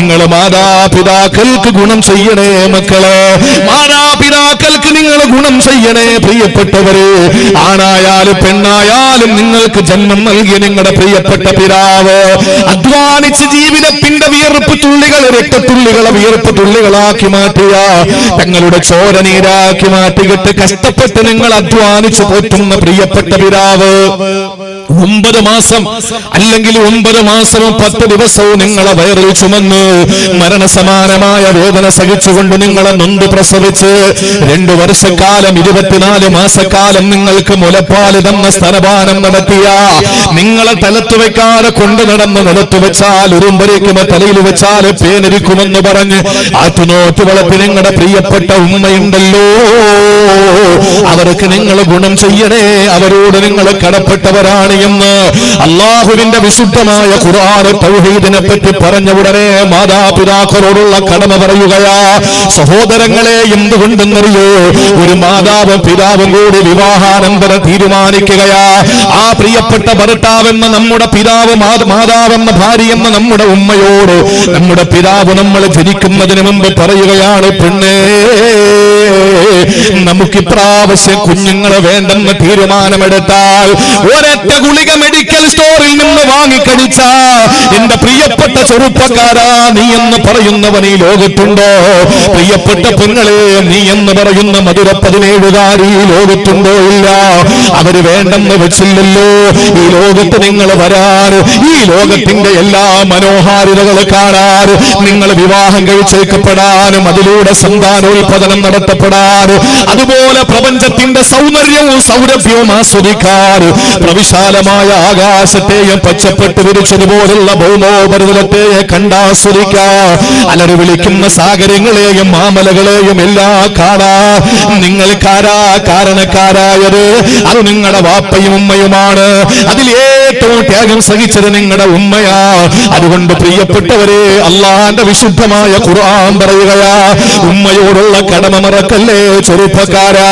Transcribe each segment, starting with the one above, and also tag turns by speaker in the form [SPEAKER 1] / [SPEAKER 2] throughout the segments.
[SPEAKER 1] നിങ്ങൾ മാതാപിതാക്കൾക്ക് ഗുണം ചെയ്യണേ മക്കളെ, മാതാപിതാക്കൾക്ക് നിങ്ങൾ ഗുണം ചെയ്യണേ പ്രിയപ്പെട്ടവരെ. ആണായാലും പെണ്ണായാലും നിങ്ങൾക്ക് ജന്മം നൽകിയ നിങ്ങളുടെ പ്രിയപ്പെട്ട പിതാവ് അധ്വാനിച്ച് ജീവിതത്തിന്റെ വിയർപ്പ് തുള്ളികൾ രക്തത്തുള്ളികളെ വിയർപ്പ് തുള്ളികളാക്കി മാറ്റിയ തങ്ങളുടെ ചോര നീരാക്കി മാറ്റിയിട്ട് കഷ്ടപ്പെട്ട് നിങ്ങൾ അധ്വാനിച്ച് പോറ്റുന്ന പ്രിയപ്പെട്ട പിതാവ് 9 മാസം അല്ലെങ്കിൽ 9 മാസവും 10 ദിവസവും നിങ്ങളെ വയറിൽ ചുമന്ന് മരണസമാനമായ വേദന സഹിച്ചുകൊണ്ട് നിങ്ങളെ നൊന്ത് പ്രസവിച്ച് 2 വർഷക്കാലം 24 മാസക്കാലം നിങ്ങൾക്ക് മുലപ്പാല് തന്ന സ്തനപാനം നടത്തിയ നിങ്ങളെ തലത്ത് വെക്കാതെ കൊണ്ടു നടന്ന് നിലത്ത് വെച്ചാൽ ഉറുമ്പരിക്കുമോ തലയിൽ വെച്ചാൽ പേനരിക്കുമെന്ന് പറഞ്ഞ് ആറ്റുനോറ്റ് വളർത്തി നിങ്ങളുടെ പ്രിയപ്പെട്ട ഉമ്മയുണ്ടല്ലോ, അവർക്ക് നിങ്ങൾ ഗുണം ചെയ്യണേ, അവരോട് നിങ്ങൾ കടപ്പെട്ടവരാണ് എന്ന് അല്ലാഹുവിന്റെ വിശുദ്ധമായ ഖുർആൻ തൗഹീദിനെ പറ്റി പറഞ്ഞ ഉടനെ മാതാപിതാക്കളോടുള്ള കടമ പറയുകയാ. സഹോദരങ്ങളെ, എന്തുകൊണ്ടെന്നറിയോ? ഒരു മാതാവും പിതാവും കൂടി വിവാഹാനന്തരം തീരുമാനിക്കുകയാ. ആ പ്രിയപ്പെട്ട ഭർത്താവെന്ന നമ്മുടെ പിതാവ്, മാതാവെന്ന ഭാര്യ എന്ന നമ്മുടെ ഉമ്മയോട് നമ്മുടെ പിതാവ് നമ്മൾ ജനിക്കുന്നതിന് മുമ്പ് പറയുകയാണ്, പെണ്ണേ, നമുക്കിപ്രാവശ്യം കുഞ്ഞുങ്ങളെ വേണ്ടെന്ന് തീരുമാനമെടുത്താൽ ഒരൊറ്റ ഗുളിക മെഡിക്കൽ സ്റ്റോറിൽ നിന്ന് വാങ്ങിക്കഴിച്ച എന്റെ പ്രിയപ്പെട്ട ചെറുപ്പക്കാരാ, നീ എന്ന് പറയുന്നവൻ ഈ ലോകത്തുണ്ടോ? പ്രിയപ്പെട്ട പെങ്ങളെ, നീ എന്ന് പറയുന്ന മധുര 17കാരി ഈ ലോകത്തുണ്ടോ? ഇല്ല. അവര് വേണ്ടെന്ന് വെച്ചില്ലല്ലോ. ഈ ലോകത്ത് നിങ്ങൾ വരാൻ, ഈ ലോകത്തിന്റെ എല്ലാ മനോഹാരിതകൾ കാണാൻ, നിങ്ങൾ വിവാഹം കഴിച്ചേക്കപ്പെടാനും അതിലൂടെ സന്താനോൽപാദനം നടത്തപ്പെടാനും അതുപോലെ പ്രപഞ്ചത്തിന്റെ സൗന്ദര്യവും സൗരഭ്യവും ആസ്വദിക്കാൻ പ്രവിശാലമായ ആകാശത്തെയും പച്ചപ്പെട്ട് വിരിച്ചതുപോലുള്ള ഭൗമോപരിതലത്തെയെ കണ്ടാസ്വദിക്കാൻ അലറി വിളിക്കുന്ന സാഗരങ്ങളെയും മാമലകളെയും എല്ലാം കാണാൻ നിങ്ങൾക്കാരാ കാരണക്കാരായത്? അത് നിങ്ങളുടെ വാപ്പയും ഉമ്മയുമാണ്. അതിൽ ഏറ്റവും ത്യാഗം സഹിച്ചത് നിങ്ങളുടെ ഉമ്മയാ. അതുകൊണ്ട് പ്രിയപ്പെട്ടവരെ, അള്ളാന്റെ വിശുദ്ധമായ ഖുർആൻ പറയുകയാ, ഉമ്മയോടുള്ള കടമ മറക്കല്ലേ ചെറുപ്പക്കാരാ.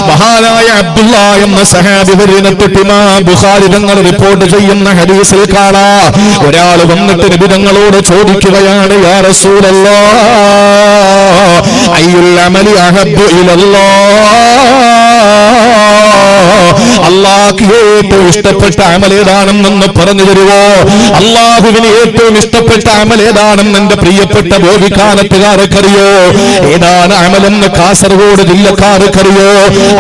[SPEAKER 1] മഹാനായ അബ്ദുള്ള എന്ന സഹാബി വരിനത്തൊട്ട് ഇമാം ബുഖാരി തങ്ങൾ റിപ്പോർട്ട് ചെയ്യുന്ന ഹദീസിൽ കാണാം, ഒരാൾ വന്നിട്ട് നബി തങ്ങളോട് ചോദിക്കുകയാണ്, യാ റസൂലല്ലാഹ്, അയ്യുൽ അമലി അഹബ്ബു ഇലല്ലാഹ്, അല്ലാഹുവിന് ഏറ്റവും ഇഷ്ടപ്പെട്ട അമൽ ഏതാണെന്ന് പറഞ്ഞു തരുവോ? അല്ലാഹുവിന് ഏറ്റവും ഇഷ്ടപ്പെട്ട അമൽ ഏതാണെന്ന് എന്റെ പ്രിയപ്പെട്ട ബോധിക്കാനത്തുകാർക്കറിയോ? ഏതാണ് അമലെന്ന് കാസർഗോഡ് ജില്ലക്കാർക്കറിയോ?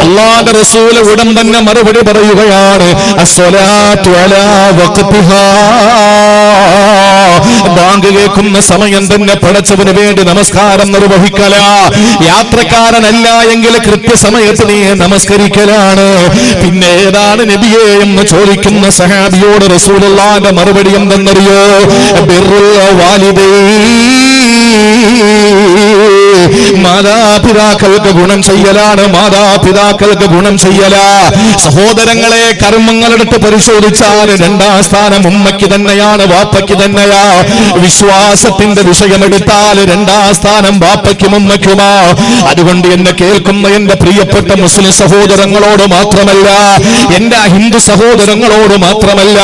[SPEAKER 1] അല്ലാഹുവിന്റെ റസൂൽ ഉടൻ തന്നെ മറുപടി പറയുകയാണ്, അസ്സലാത്തു അലാ വഖ്തിഹാ, ബാങ്ക് കേൾക്കുന്ന സമയം തന്നെ പടച്ചവന് വേണ്ടി നമസ്കാരം നിർവഹിക്കല. യാത്രക്കാരനല്ല എങ്കിൽ കൃത്യസമയത്ത് നീ നമസ്കരിക്കലാണ്. പിന്നെ ഏതാണ് നബിയെ എന്ന് ചോദിക്കുന്ന സഹാബിയോട് റസൂലുള്ളാഹിന്റെ മറുപടി എന്തെന്നറിയോ? ബിർറുൽ വാലിദൈൻ, മാതാപിതാക്കൾക്ക് ഗുണം ചെയ്യലാണ്, മാതാപിതാക്കൾക്ക് ഗുണം ചെയ്യല. സഹോദരങ്ങളെ, കർമ്മങ്ങളെടുത്ത് പരിശോധിച്ചാൽ 2ാം സ്ഥാനം ഉമ്മയ്ക്ക് തന്നെയാണ്, വാപ്പയ്ക്ക് തന്നെയാ. വിശ്വാസത്തിന്റെ വിഷയമെടുത്താൽ 2ാം സ്ഥാനം വാപ്പയ്ക്കും ഉമ്മയ്ക്കുമാ. അതുകൊണ്ട് എന്നെ കേൾക്കുന്ന എന്റെ പ്രിയപ്പെട്ട മുസ്ലിം സഹോദരങ്ങളോട് മാത്രമല്ല, എന്റെ ഹിന്ദു സഹോദരങ്ങളോട് മാത്രമല്ല,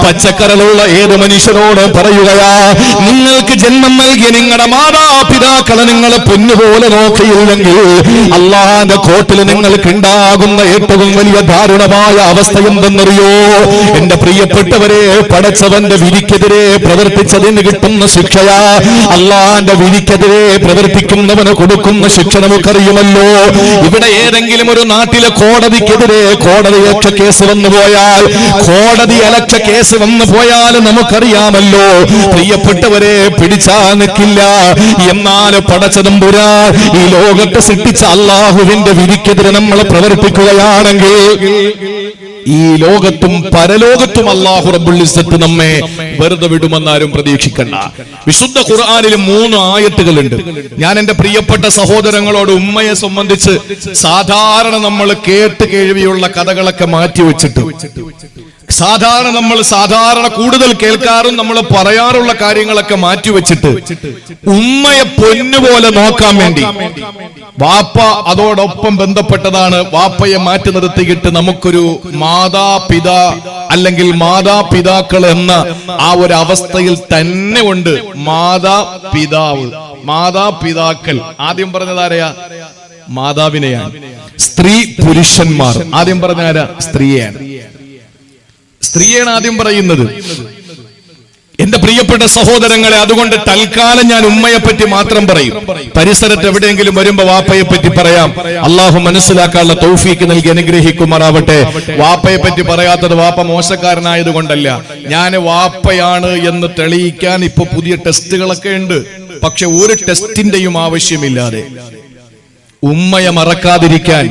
[SPEAKER 1] പച്ചക്കരലുള്ള ഏത് മനുഷ്യരോട് പറയുകയാ, നിങ്ങൾക്ക് ജന്മം നൽകിയ നിങ്ങളുടെ മാതാപിതാക്കളെ നിങ്ങൾ പൊന്നുപോലെ നോക്കിയില്ലെങ്കിൽ അള്ളാന്റെ കോട്ടിൽ നിങ്ങൾക്ക് ഉണ്ടാകുന്ന ഏറ്റവും വലിയ ദാരുണമായ അവസ്ഥ എന്തെന്നറിയോ? എന്റെ പ്രിയപ്പെട്ടവരെ, പടച്ചവന്റെ വിധിക്കെതിരെ പ്രവർത്തിച്ചതിന് കിട്ടുന്ന ശിക്ഷയാ. അള്ളാന്റെ വിധിക്കെതിരെ പ്രവർത്തിക്കുന്നവന് കൊടുക്കുന്ന ശിക്ഷ നമുക്കറിയുമല്ലോ. ഇവിടെ ഏതെങ്കിലും ഒരു നാട്ടിലെ കോടതിക്കെതിരെ കോടതിയലക്ഷ്യ കേസ് വന്നു പോയാൽ, കോടതി അലക്ഷ്യ കേസ് വന്നു പോയാൽ നമുക്കറിയാമല്ലോ, പ്രിയപ്പെട്ടവരെ, പിടിച്ചാ നിൽക്കില്ല. എന്നാൽ പടച്ചതമ്പുരാൻ ഈ ലോകത്തെ സൃഷ്ടിച്ച അല്ലാഹുവിന്റെ വിധിക്കെതിരെ നമ്മൾ പ്രവർത്തിക്കുകയാണെങ്കിൽ ഈ ലോകത്തും പരലോകത്തും അല്ലാഹു റബ്ബുൽ ഇസ്സത്ത് നമ്മെ വെറുതെ വിടുമെന്നാരും പ്രതീക്ഷിക്കണ്ട. വിശുദ്ധ ഖുർആനിൽ 3 ആയത്തുകളുണ്ട്. ഞാൻ എന്റെ പ്രിയപ്പെട്ട സഹോദരങ്ങളോട് ഉമ്മയെ സംബന്ധിച്ച് സാധാരണ നമ്മൾ കേട്ട് കേൾവിയുള്ള കഥകളൊക്കെ മാറ്റി വെച്ചിട്ട് സാധാരണ കൂടുതൽ കേൾക്കാറും നമ്മൾ പറയാറുള്ള കാര്യങ്ങളൊക്കെ മാറ്റിവെച്ചിട്ട് ഉമ്മയെ പൊന്നുപോലെ നോക്കാൻ വേണ്ടി വാപ്പ അതോടൊപ്പം ബന്ധപ്പെട്ടതാണ്. വാപ്പയെ മാറ്റി നിർത്തിയിട്ട് നമുക്കൊരു മാതാപിതാ അല്ലെങ്കിൽ മാതാപിതാക്കൾ എന്ന ആ ഒരു അവസ്ഥയിൽ തന്നെ ഉണ്ട്. മാതാപിതാക്കൾ ആദ്യം പറഞ്ഞതാരെയാ? മാതാവിനെയാണ്. സ്ത്രീ പുരുഷന്മാർ ആദ്യം പറഞ്ഞാരാ? സ്ത്രീയാണ് ആദ്യം പറയുന്നത്. എന്റെ പ്രിയപ്പെട്ട സഹോദരങ്ങളെ, അതുകൊണ്ട് തൽക്കാലം ഞാൻ ഉമ്മയെ പറ്റി മാത്രം പറയും. പരിസരത്ത് എവിടെയെങ്കിലും വരുമ്പോ വാപ്പയെ പറ്റി പറയാം. അള്ളാഹു മനസ്സിലാക്കാനുള്ള തൗഫീക്ക് നൽകി അനുഗ്രഹിക്കുമാറാവട്ടെ. വാപ്പയെ പറ്റി പറയാത്തത് വാപ്പ മോശക്കാരനായത് കൊണ്ടല്ല, ഞാൻ വാപ്പയാണ് എന്ന് തെളിയിക്കാൻ ഇപ്പൊ പുതിയ ടെസ്റ്റുകളൊക്കെ ഉണ്ട്. പക്ഷെ ഒരു ടെസ്റ്റിന്റെയും ആവശ്യമില്ലാതെ ഉമ്മയെ മറക്കാതിരിക്കാൻ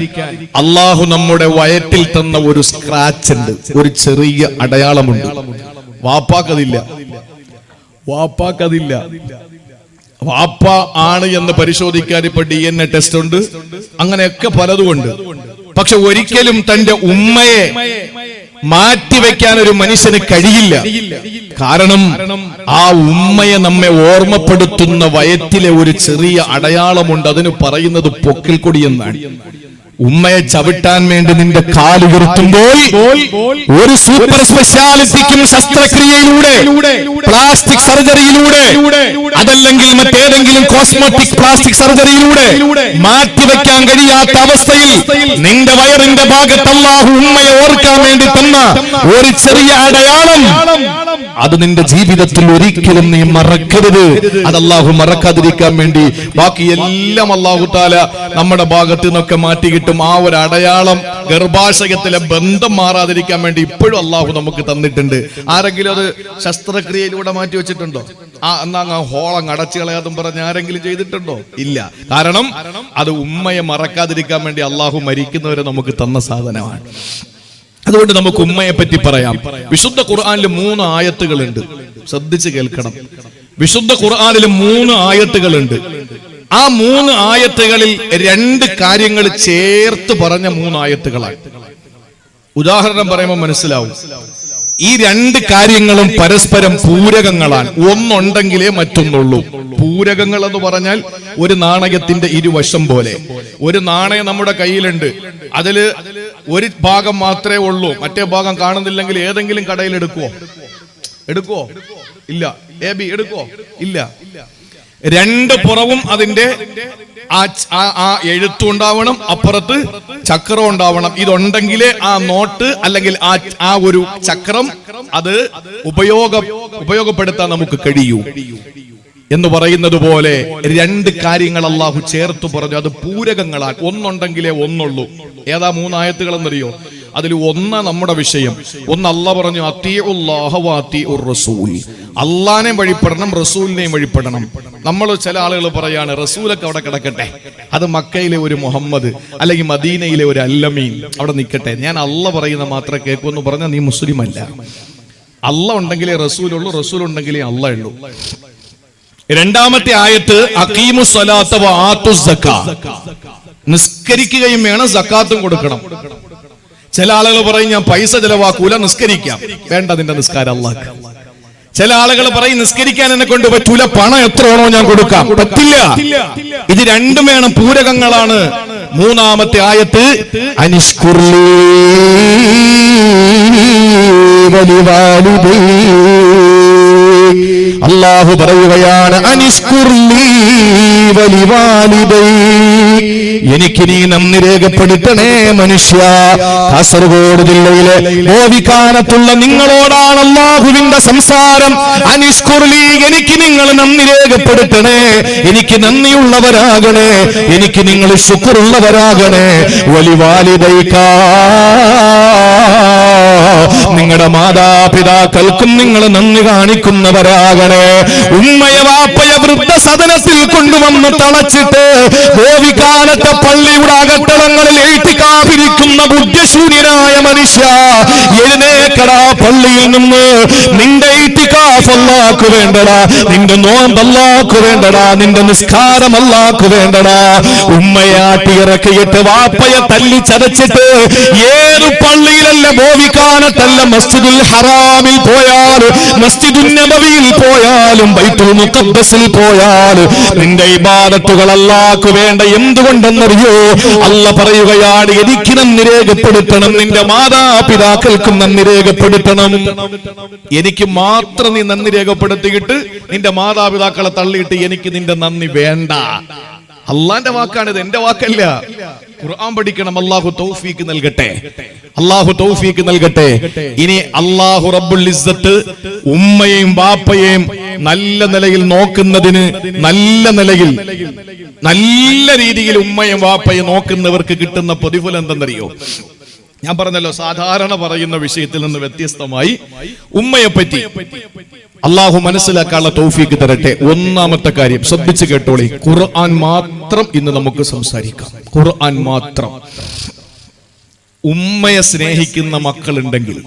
[SPEAKER 1] അള്ളാഹു നമ്മുടെ വയറ്റിൽ തന്ന ഒരു സ്ക്രാച്ച് ഉണ്ട്, ഒരു ചെറിയ അടയാളമുണ്ട്. വാപ്പാക്കതില്ല. വാപ്പ ആണ് എന്ന് പരിശോധിക്കാൻ ഇപ്പൊ DNA ടെസ്റ്റ് ഉണ്ട്, അങ്ങനെയൊക്കെ പലതുമുണ്ട്. പക്ഷെ ഒരിക്കലും തന്റെ ഉമ്മയെ മാറ്റിവെക്കാൻ ഒരു മനുഷ്യന് കഴിയില്ല. കാരണം ആ ഉമ്മയെ നമ്മെ ഓർമ്മപ്പെടുത്തുന്ന വയറ്റിലെ ഒരു ചെറിയ അടയാളമുണ്ട്. അതിന് പറയുന്നത് പൊക്കിൽ കൊടി എന്നാണ്. ഉമ്മയെ ചവിട്ടാൻ വേണ്ടി നിന്റെ കാല് ഉയർത്തുമ്പോൾ ഒരു സൂപ്പർ സ്പെഷ്യാലിറ്റിക്കും ശസ്ത്രക്രിയയിലൂടെ, പ്ലാസ്റ്റിക് സർജറിയിലൂടെ, അതല്ലെങ്കിൽ മറ്റേതെങ്കിലും കോസ്മെറ്റിക് പ്ലാസ്റ്റിക് സർജറിയിലൂടെ മാറ്റിവെക്കാൻ കഴിയാത്ത അവസ്ഥയിൽ നിന്റെ വയറിന്റെ ഭാഗത്ത് അല്ലാഹു ഉമ്മയെ ഓർക്കാൻ വേണ്ടി തന്ന ഒരു ചെറിയ അടയാളം, അത് നിന്റെ ജീവിതത്തിൽ ഒരിക്കലും നീ മറക്കരുത്. അത് അല്ലാഹു മറക്കാതിരിക്കാൻ വേണ്ടി ബാക്കിയെല്ലാം അല്ലാഹു തആല നമ്മുടെ ഭാഗത്ത് നിന്നൊക്കെ മാറ്റിയിട്ട് ആ ഒരു അടയാളം, ഗർഭാശയത്തിലെ ബന്ധം മാറാതിരിക്കാൻ വേണ്ടി ഇപ്പോഴും അള്ളാഹു നമുക്ക് തന്നിട്ടുണ്ട്. ആരെങ്കിലും അത് ശസ്ത്രക്രിയയിലൂടെ മാറ്റി വെച്ചിട്ടുണ്ടോ? എന്നാ ഹോളം അടച്ചു കളയാതും പറഞ്ഞ് ആരെങ്കിലും ചെയ്തിട്ടുണ്ടോ? ഇല്ല. കാരണം അത് ഉമ്മയെ മറക്കാതിരിക്കാൻ വേണ്ടി അള്ളാഹു മരിക്കുന്നവരെ നമുക്ക് തന്ന സാധനമാണ്. അതുകൊണ്ട് നമുക്ക് ഉമ്മയെ പറ്റി പറയാം. വിശുദ്ധ ഖുർആനിൽ 3 ആയത്തുകളുണ്ട്, ശ്രദ്ധിച്ച് കേൾക്കണം. വിശുദ്ധ ഖുർആനിൽ 3 ആയത്തുകളുണ്ട്. ആ 3 ആയത്തുകളിൽ 2 കാര്യങ്ങൾ ചേർത്ത് പറഞ്ഞ 3 ആയത്തുകളാണ്. ഉദാഹരണം പറയുമ്പോൾ മനസ്സിലാവും. ഈ 2 കാര്യങ്ങളും പരസ്പരം പൂരകങ്ങളാണ്. ഒന്നുണ്ടെങ്കിലേ മറ്റൊന്നുള്ളൂ. പൂരകങ്ങൾ എന്ന് പറഞ്ഞാൽ ഒരു നാണയത്തിന്റെ ഇരുവശം പോലെ. ഒരു നാണയം നമ്മുടെ കയ്യിലുണ്ട്, അതില് ഒരു ഭാഗം മാത്രമേ ഉള്ളൂ, മറ്റേ ഭാഗം കാണുന്നില്ലെങ്കിൽ ഏതെങ്കിലും കടയിൽ എടുക്കുവോ? ഇല്ല. AB എടുക്കുവോ? ഇല്ല. 2 പുറവും അതിന്റെ ആ എഴുത്തുണ്ടാവണം, അപ്പുറത്ത് ചക്രം ഉണ്ടാവണം. ഇതുണ്ടെങ്കിലേ ആ നോട്ട് അല്ലെങ്കിൽ ആ ഒരു ചക്രം അത് ഉപയോഗപ്പെടുത്താൻ നമുക്ക് കഴിയൂ എന്ന് പറയുന്നത് പോലെ 2 കാര്യങ്ങൾ അല്ലാഹു ചേർത്ത് പറഞ്ഞു. അത് പൂരകങ്ങളാണ്. ഒന്നുണ്ടെങ്കിലേ ഒന്നുള്ളൂ. ഏതാ 3 ആയത്തുകൾ എന്നറിയോ? അതിൽ ഒന്ന് നമ്മുടെ വിഷയം. ഒന്ന് അല്ലാഹ് പറഞ്ഞു, അത്തിഉല്ലാഹ വ അത്തിഉർ റസൂൽ. അല്ലാഹനെയും വഴിപ്പെടണം, റസൂലിനെയും വഴിപ്പെടണം. നമ്മൾ ചില ആളുകൾ പറയാണ് റസൂലൊക്കെ അവിടെ കിടക്കട്ടെ, അത് മക്കയിലെ ഒരു മുഹമ്മദ് അല്ലെങ്കിൽ മദീനയിലെ ഒരു അല്ലമീൻ അവിടെ നിൽക്കട്ടെ, ഞാൻ അല്ലാഹ് പറയുന്ന മാത്രമേ കേൾക്കൂ എന്ന് പറഞ്ഞാൽ നീ മുസ്ലിം അല്ല. അല്ലാഹ് ഉണ്ടെങ്കിലേ റസൂലുള്ളൂ, റസൂൽ ഉണ്ടെങ്കിലേ അല്ലാഹ് ഉള്ളൂ. രണ്ടാമത്തെ ആയത്ത് അഖീമുസ് സ്വലാത്ത വ ആത്തുസ് സക്കാ. നിസ്കരിക്കുകയും വേണം, സക്കാത്തും കൊടുക്കണം. ചില ആളുകൾ പറയും ഞാൻ പൈസ ചെലവാക്കൂല, നിസ്കരിക്കാം. വേണ്ട, നിന്റെ നിസ്കാരം അല്ലാഹ്. ചില ആളുകൾ പറയും നിസ്കരിക്കാൻ എന്നെ കൊണ്ട് പറ്റൂല, പണം എത്രയാണോ ഞാൻ കൊടുക്കാം. പറ്റില്ല. ഇത് 2 വേണം, പൂരകങ്ങളാണ്. 3-ാമത്തെ ആയത്ത് അനിഷ്കുർലീ വലിവാലിദൈ. അല്ലാഹു പറയുകയാണ് അനിഷ്കുർലീ വലിവാലിദൈ. എനിക്ക് നീ നന്ദി രേഖപ്പെടുത്തണേ മനുഷ്യ. കാസർഗോഡ് ജില്ലയിലെ ഓവിക്കാനത്തുള്ള നിങ്ങളോടാണ് അല്ലാഹുവിന്റെ സംസാരം. അനിഷ്കുർലി, എനിക്ക് നിങ്ങൾ നന്ദി രേഖപ്പെടുത്തണേ, എനിക്ക് നന്ദിയുള്ളവരാകണേ, എനിക്ക് നിങ്ങൾ ശുക്റുള്ളവരാകണേ. വലിവാലിദൈക, നിങ്ങളുടെ മാതാപിതാക്കൾക്കും നിങ്ങൾ നന്ദി കാണിക്കുന്നവരാകണേ. ഉമ്മയെ വാപ്പയെ വൃദ്ധസദനത്തിൽ കൊണ്ടുവന്ന് തളച്ചിട്ട് ഓവിക്കാനത്തെ പള്ളിയുടെ അകത്തളങ്ങളിൽ എഴുത്തിക്കാതിരിക്കുന്ന ബുദ്ധിശൂന്യനായ മനുഷ്യ, എഴുന്നേക്കടാ പള്ളിയിൽ നിന്ന്. നിന്റെ ഇഅ്തികാഫ് അല്ലാഹുക്ക് വേണ്ടടാ, നിന്റെ നോമ്പ് അല്ലാഹുക്ക് വേണ്ടടാ, നിന്റെ നിസ്കാരം അല്ലാഹുക്ക് വേണ്ടടാ. ഉമ്മയെ ആട്ടിയിറക്കിയിട്ട് വാപ്പയെ തല്ലി ചതച്ചിട്ട് ഏത് പള്ളിയിലല്ല, ബോവിക്കാനത്തല്ല, മസ്ജിദുൽ ഹറാമിൽ പോയാലും, മസ്ജിദുൻ നബവിയിൽ പോയാലും, ബൈത്തുൽ മുഖദ്ദസിൽ പോയാലും നിന്റെ ഇബാദത്തുകൾ അല്ലാഹുക്ക് വേണ്ട. എന്തുകൊണ്ടെന്നറിയോ? അല്ലാഹ് പറയുകയാണ്, എനിക്ക് നന്ദി രേഖപ്പെടുത്തണം, നിന്റെ മാതാപിതാക്കൾക്കും നന്ദി രേഖപ്പെടുത്തണം. എനിക്ക് മാത്രം നീ നന്ദി രേഖപ്പെടുത്തിയിട്ട് നിന്റെ മാതാപിതാക്കളെ തള്ളിയിട്ട് എനിക്ക് നിന്റെ നന്ദി വേണ്ട. അള്ളാന്റെ വാക്കാണിത്, എന്റെ വാക്കല്ല. ഖുർആൻ പഠിക്കണം. അല്ലാഹു തൗഫീക്ക് നൽകട്ടെ, അല്ലാഹു തൗഫീക്ക് നൽകട്ടെ. ഇനി അല്ലാഹു റബ്ബുൽ ഇസ്സത്ത് ഉമ്മയെയും ബാപ്പയെയും നല്ല നിലയിൽ നോക്കുന്നതിന്, നല്ല രീതിയിൽ ഉമ്മയും വാപ്പയും നോക്കുന്നവർക്ക് കിട്ടുന്ന പ്രതിഫലം എന്തെന്നറിയോ? ഞാൻ പറഞ്ഞല്ലോ, സാധാരണ പറയുന്ന വിഷയത്തിൽ നിന്ന് വ്യത്യസ്തമായി ഉമ്മയെ പറ്റി അള്ളാഹു മനസ്സിലാക്കാനുള്ള തൗഫീക്ക് തരട്ടെ. ഒന്നാമത്തെ കാര്യം ശ്രദ്ധിച്ചു കേട്ടോളി, ഖുർആൻ മാത്രം ഇന്ന് നമുക്ക് സംസാരിക്കാം. ഖുർആൻ മാത്രം. ഉമ്മയെ സ്നേഹിക്കുന്ന മക്കളുണ്ടെങ്കിൽ,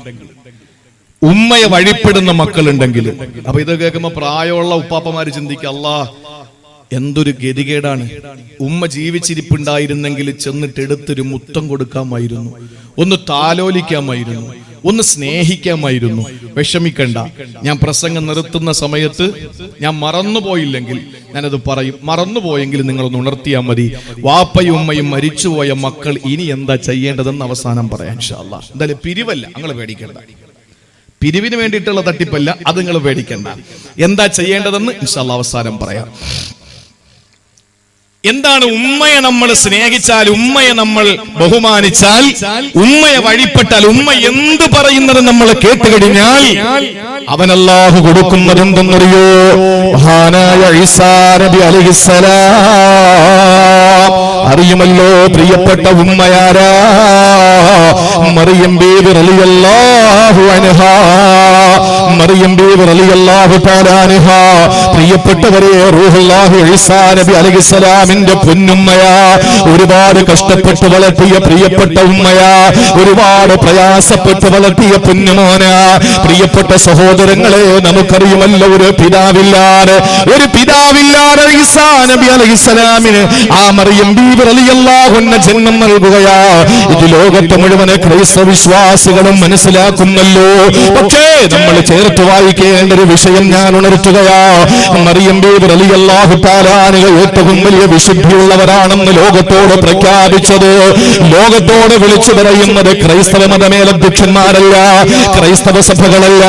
[SPEAKER 1] ഉമ്മയെ വഴിപ്പെടുന്ന മക്കളുണ്ടെങ്കിൽ, അപ്പൊ ഇത് കേൾക്കുമ്പോ പ്രായമുള്ള ഉപ്പാപ്പമാര് ചിന്തിക്കുക, അല്ലാഹ് എന്തൊരു ഗതികേടാണ്. ഉമ്മ ജീവിച്ചിരിപ്പുണ്ടായിരുന്നെങ്കിൽ ചെന്നിട്ട് എടുത്തൊരു മുത്തം കൊടുക്കാമായിരുന്നു, ഒന്ന് താലോലിക്കാമായിരുന്നു, ഒന്ന് സ്നേഹിക്കാമായിരുന്നു. വിഷമിക്കണ്ട, ഞാൻ പ്രസംഗം നിർത്തുന്ന സമയത്ത് ഞാൻ മറന്നുപോയില്ലെങ്കിൽ ഞാനത് പറയും. മറന്നുപോയെങ്കിൽ നിങ്ങളൊന്ന് ഉണർത്തിയാൽ മതി. വാപ്പയും ഉമ്മയും മരിച്ചുപോയ മക്കൾ ഇനി എന്താ ചെയ്യേണ്ടതെന്ന് അവസാനം പറയാം ഇൻഷാ അല്ലാഹ്. എന്തായാലും പിരിവല്ല, നിങ്ങൾ പേടിക്കേണ്ട. പിരിവിന് വേണ്ടിയിട്ടുള്ള തട്ടിപ്പല്ല, അത് നിങ്ങൾ പേടിക്കേണ്ട. എന്താ ചെയ്യേണ്ടതെന്ന് ഇൻഷാ അല്ലാഹ് അവസാനം പറയാം. എന്താണ്? ഉമ്മയെ നമ്മൾ സ്നേഹിച്ചാൽ, ഉമ്മയെ നമ്മൾ ബഹുമാനിച്ചാൽ, ഉമ്മയെ വഴിപ്പെട്ടാൽ, ഉമ്മ എന്ത് പറയുന്നത് നമ്മൾ കേട്ടുകഴിഞ്ഞാൽ അവൻ അല്ലാഹു കൊടുക്കുന്നത് എന്തെന്നറിയോ? മഹാനായ ഈസാ നബി അലൈഹിസ്സലാം അറിയുമല്ലോ, പ്രിയപ്പെട്ട ഉമ്മയാരാ? മറിയം ബീവി റളിയല്ലാഹു അൻഹാ, മറിയം ബീവി റളിയല്ലാഹു തആല അൻഹാ. പ്രിയപ്പെട്ടവരെ, റൂഹുല്ലാഹി ഈസാ നബി അലൈഹിസ്സലാമിന്റെ പൊന്നുമ്മയാ, ഒരുപാട് കഷ്ടപ്പെട്ട് വളർത്തിയ പ്രിയപ്പെട്ട ഉമ്മയാ, ഒരുപാട് പ്രയാസപ്പെട്ട് വളർത്തിയ പൊന്നുമോനാ. പ്രിയപ്പെട്ട സഹോദരങ്ങളെ, നമുക്കറിയുമല്ലോ, ഒരു പിതാവില്ലാതെ ഈസാ നബി അലൈഹിസ്സലാമിന് ആ മറിയം ബീവി റളിയല്ലാഹു അൻഹ ജന്മം നൽകുകയാ. ഇത് ലോകത്തെ മുഴുവൻ ക്രൈസ്തവ വിശ്വാസികളും മനസ്സിലാക്കുന്നല്ലോ. പക്ഷേ നമ്മൾ ചേർത്ത് വായിക്കേണ്ട ഒരു വിഷയം ഞാൻ ഉണർത്തുകയാ. മറിയം ബീവി റളിയല്ലാഹു തആല അൻഹ ഏറ്റവും വലിയ വിശുദ്ധിയുള്ളവരാണെന്ന് ലോകത്തോട് പ്രഖ്യാപിച്ചത്, ലോകത്തോട് വിളിച്ചു പറയുന്നത് ക്രൈസ്തവ മതമേലധ്യക്ഷന്മാരല്ല, ക്രൈസ്തവ സഭകളല്ല.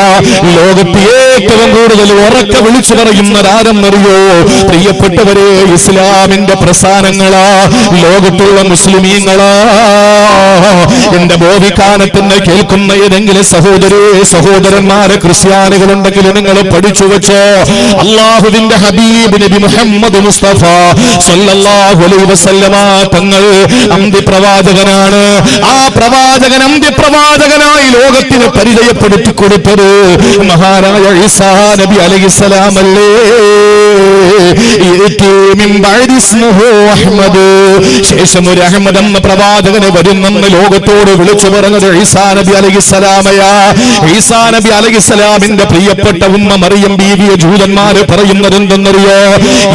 [SPEAKER 1] ലോകത്ത് ഏറ്റവും കൂടുതൽ ഉറക്കെ വിളിച്ചു പറയുന്നതാരെന്നറിയോ? പ്രിയപ്പെട്ടവരെ, ഇസ്ലാമിന്റെ പ്രസ്ഥാനങ്ങളാ, ലോകത്തുള്ള മുസ്ലിമീങ്ങളാ. എന്റെ ബോധിക്കാനത്തിന് കേൾക്കുന്ന ഏതെങ്കിലും സഹോദരന്മാരെ ക്രിസ്ത്യാനികളുണ്ടെങ്കിൽ നിങ്ങൾ പഠിച്ചു വെച്ചോ, അള്ളാഹുവിന്റെ ഹബീബ് നബി മുഹമ്മദ് മുസ്തഫ സല്ലല്ലാഹു അലൈഹി വസല്ലമ തങ്ങൾ അന്ത്യപ്രവാചകനാണ്. ആ പ്രവാചകൻ അന്ത്യപ്രവാചകനായി ലോകത്തിന് പരിചയപ്പെടുത്തി കൊടുത്തത് മഹാനായ ഈസാ നബി അലൈഹിസ്സലാം അല്ലേ? ശേഷം ഒരു അഹ്മദ് എന്ന പ്രവാചകന് വരുന്നെന്ന് ലോകത്തോട് വിളിച്ചു പറഞ്ഞത് ഈസാ നബി അലൈഹിസ്സലാമയാ. ഈസാ നബി അലൈഹിസ്സലാമിന്റെ പ്രിയപ്പെട്ട ഉമ്മ മറിയം ബീവിയെ ജൂതന്മാര് പറയുന്നത് എന്തെന്നറിയോ?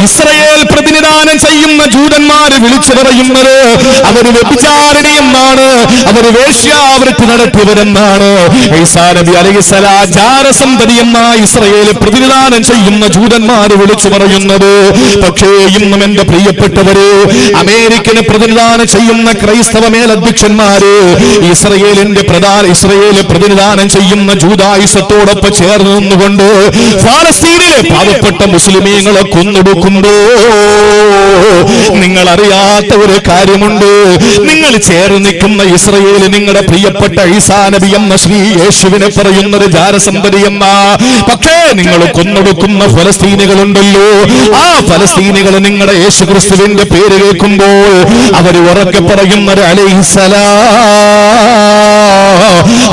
[SPEAKER 1] ഇസ്രായേൽ പ്രതിനിധാനം ചെയ്യുന്ന ജൂതന്മാര് വിളിച്ചു പറയുന്നത് അവര് വ്യഭിചാരിണിയെന്നാണ്, അവര് വേശ്യാവൃത്തി നടത്തിയവരെന്നാണ്. ഈസാ നബി അലൈഹിസ്സലാം ജാരസന്തതി എന്ന ഇസ്രായേൽ പ്രതിനിധാനം ചെയ്യുന്ന ജൂതന്മാര് വിളിച്ചു പറയുന്നത്. പക്ഷേ ഇന്നും എന്റെ പ്രിയപ്പെട്ടവര്, അമേരിക്കന് പ്രതിനിധാനം ചെയ്യുന്ന ക്രൈസ്തവ മേലധ്യക്ഷന്മാര് ഇസ്രായേൽ പ്രതിനിധാനം ചെയ്യുന്ന ജൂദായുസത്തോടൊപ്പം ചേർന്ന് നിന്നുകൊണ്ട് ഫലസ്തീനിലെ പാവപ്പെട്ട മുസ്ലിമീങ്ങളെ കൊന്നൊടുക്കുമ്പോ നിങ്ങൾ അറിയാത്ത ഒരു കാര്യമുണ്ട്. നിങ്ങൾ ചേർന്ന് നിൽക്കുന്ന ഇസ്രായേൽ നിങ്ങളുടെ പ്രിയപ്പെട്ട ഈസാ നബി എന്ന ശ്രീ യേശുവിനെ പറയുന്നത് ജാരസന്തതി എന്ന. പക്ഷേ നിങ്ങൾ കൊന്നൊടുക്കുന്ന ഫലസ്തീനികളുണ്ടല്ലോ, ആ ഫലസ്തീനികൾ നിങ്ങളുടെ യേശു ക്രിസ്തുവിന്റെ പേര് കേൾക്കുമ്പോൾ അവർ ഉറക്കെ പറയുന്നത് അലൈഹിസ്സലാം.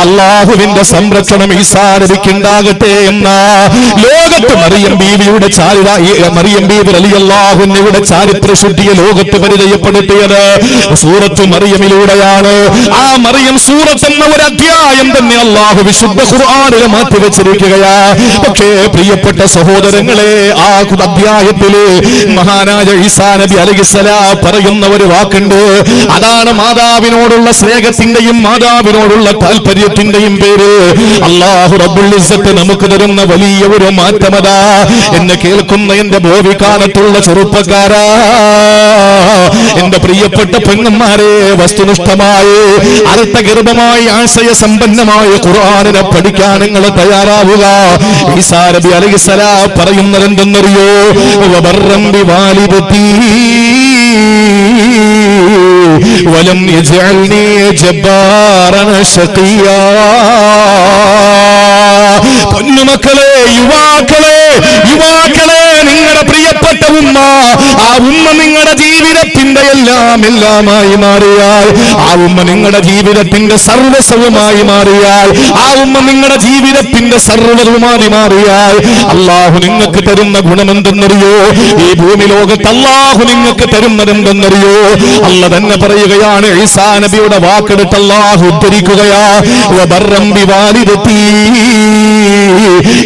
[SPEAKER 1] അള്ളാഹുവിന്റെ സംരക്ഷണം ഈസാ നബിക്ക് ഉണ്ടാകട്ടെ എന്ന ലോകത്ത് മറിയം ബീവിയുടെ മറിയം ബീവി റളിയല്ലാഹു അൻഹയുടെ ചാരിത്രശുദ്ധിയെ ലോകത്ത് പരിചയപ്പെടുത്തിയത് സൂറത്ത് മറിയമിലൂടെയാണ്. ആ മറിയം സൂറത്ത് എന്ന ഒരു അധ്യായം തന്നെ അള്ളാഹു വിശുദ്ധ ഖുർആനിൽ മാറ്റിവെച്ചിരിക്കുകയാ. പക്ഷേ പ്രിയപ്പെട്ട സഹോദരങ്ങളെ, ആ അധ്യായത്തില് മഹാനായ ഈസാ നബി അലൈഹിസ്സലാം പറയുന്ന ഒരു വാക്കുണ്ട്. അതാണ് മാതാവിനോടുള്ള സ്നേഹത്തിന്റെയും മാതാവിനോടുള്ള താല്പര്യത്തിന്റെയും പേര് അല്ലാഹു റബ്ബുൽ ഇസ്സത്ത് നമുക്ക് തരുന്ന വലിയ ഒരു മാറ്റമതാ. എന്നെ കേൾക്കുന്ന എന്റെ ഭോവികാലത്തുള്ള ചെറുപ്പക്കാരാ, എന്റെ പ്രിയപ്പെട്ട പെങ്ങന്മാരെ, വസ്തുനിഷ്ഠമായി അർത്ഥഗർഭമായി ആശയസമ്പന്നമായ ഖുർആനിനെ പഠിക്കാൻ നിങ്ങൾ തയ്യാറാവുക. ഈസാ നബി അലൈഹിസ്സലാം പറയുന്നത് എന്തെന്നറിയോ? വബർറം ബിവാലിദതി വലം യജ്അൽനി ജബ്ബാറൻ ശഖിയാ. പൊന്നുമക്കളെ, യുവാക്കളെ, നിങ്ങളുടെ പ്രിയപ്പെട്ട ഉമ്മ, ആ ഉമ്മ നിങ്ങളുടെ ജീവിതത്തിന്റെ എല്ലാമായി മാറിയാൽ, ആ ഉമ്മ നിങ്ങളുടെ ജീവിതത്തിന്റെ സർവസ്വമായി മാറിയാൽ, ആ ഉമ്മ നിങ്ങളുടെ ജീവിതത്തിന്റെ സർവ്വതുമായി മാറിയാൽ അള്ളാഹു നിങ്ങൾക്ക് തരുന്ന ഗുണമെന്തെന്നറിയോ? ഈ ഭൂമി ലോകത്ത് അള്ളാഹു നിങ്ങൾക്ക് തരുന്നതെന്തെന്നറിയോ? അല്ല തന്നെ പറയുകയാണ്. ഈസാ നബിയുടെ വാക്കെടുത്ത് അള്ളാഹു ഉദ്ധരിക്കുകയാ. വബർറം ബിവാലിദതി,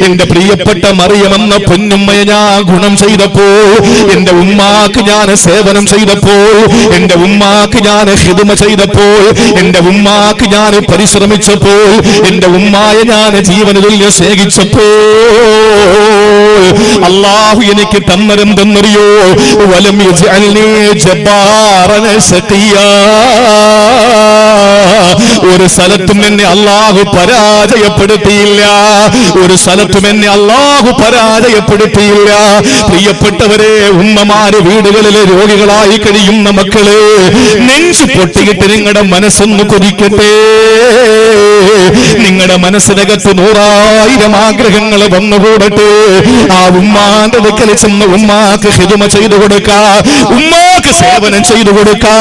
[SPEAKER 1] എന്റെ പ്രിയപ്പെട്ട മറിയമെന്ന പൊന്നുമ്മയെ ഞാൻ ഗുണം ചെയ്തപ്പോൾ, എന്റെ ഉമ്മാക്ക് ഞാൻ സേവനം ചെയ്തപ്പോൾ, എന്റെ ഉമ്മാക്ക് ഞാൻ ഖിദ്മ ചെയ്തപ്പോൾ, എന്റെ ഉമ്മാക്ക് ഞാൻ പരിശ്രമിച്ചപ്പോൾ, എന്റെ ഉമ്മായെ ഞാൻ ജീവന തുല്യം സ്നേഹിച്ചപ്പോൾ അല്ലാഹു എനിക്ക് തന്നതെന്തെന്നറിയോ? വലം യജ്അൽനി ജബ്ബാറൻ ശഖിയാ. ഒരു സ്ഥലത്തും എന്നെ അല്ലാഹു പരാജയപ്പെടുത്തിയില്ല. ഒരു സ്ഥലത്തും എന്നെ അല്ലാഹു പരാജയപ്പെടുത്തിയില്ല. പ്രിയപ്പെട്ടവരെ, ഉമ്മമാര് വീടുകളിലെ രോഗികളായി കഴിയുന്ന മക്കള്, നെഞ്ചു പൊട്ടിയിട്ട് നിങ്ങളുടെ മനസ്സൊന്ന് കൊതിക്കട്ടെ. നിങ്ങളുടെ മനസ്സിനകത്ത് 100,000 ആഗ്രഹങ്ങൾ വന്നുകൂടട്ടെ. ആ ഉമ്മാന്റെ അടുക്കൽ ചെന്ന് ഉമ്മാക്ക് ഖിദ്മ ചെയ്തു കൊടുക്കാ, ഉമ്മാക്ക് സേവനം ചെയ്തു കൊടുക്കാ.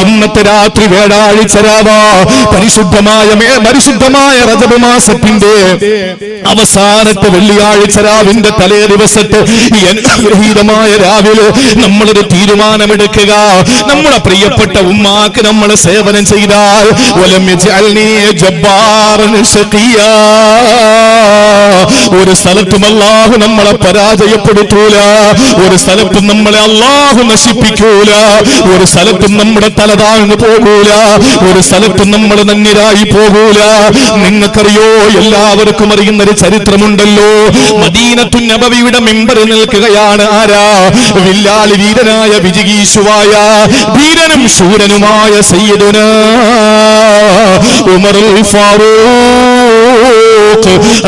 [SPEAKER 1] ഇന്നത്തെ രാത്രി വ്യാഴാഴ്ച രാവാ, പരിശുദ്ധമായ റജബ് മാസത്തിന്റെ അവസാനത്തെ വെള്ളിയാഴ്ച രാവിന്റെ തലേ ദിവസത്തെ ഈ അനുഗ്രഹീതമായ രാവിലെ നമ്മളൊരു തീരുമാനമെടുക്കുക. നമ്മുടെ പ്രിയപ്പെട്ട ഉമ്മാക്ക് നമ്മൾ സേവനം ചെയ്താൽ വലം യജ്അൽനി ജബ്ബാറൻ ശഖിയാ, ഒരു സ്ഥലത്തും അല്ലാഹു നമ്മളെ പരാജയപ്പെടുത്തൂല. ഒരു സ്ഥലത്തും നമ്മളെ അല്ലാഹു നശിപ്പിക്കൂല. ഒരു സ്ഥലത്തും നമ്മുടെ തല താഴ്ന്നു പോകൂല. ഒരു സ്ഥലത്തും നമ്മൾ നന്യരായി പോകൂല. നിങ്ങൾക്കറിയോ, എല്ലാവർക്കും അറിയുന്ന ഒരു ചരിത്രമുണ്ടല്ലോ. മദീനത്തു നബവിയുടെ മിമ്പറിൽ നിൽക്കുകയാണ് ആരാ? വില്ലാളി വീരനായ വിജിഗീഷുവായ ധീരനും ശൂരനുമായ സയ്യിദുനാ ഉമറുൽ ഫാറൂഖ്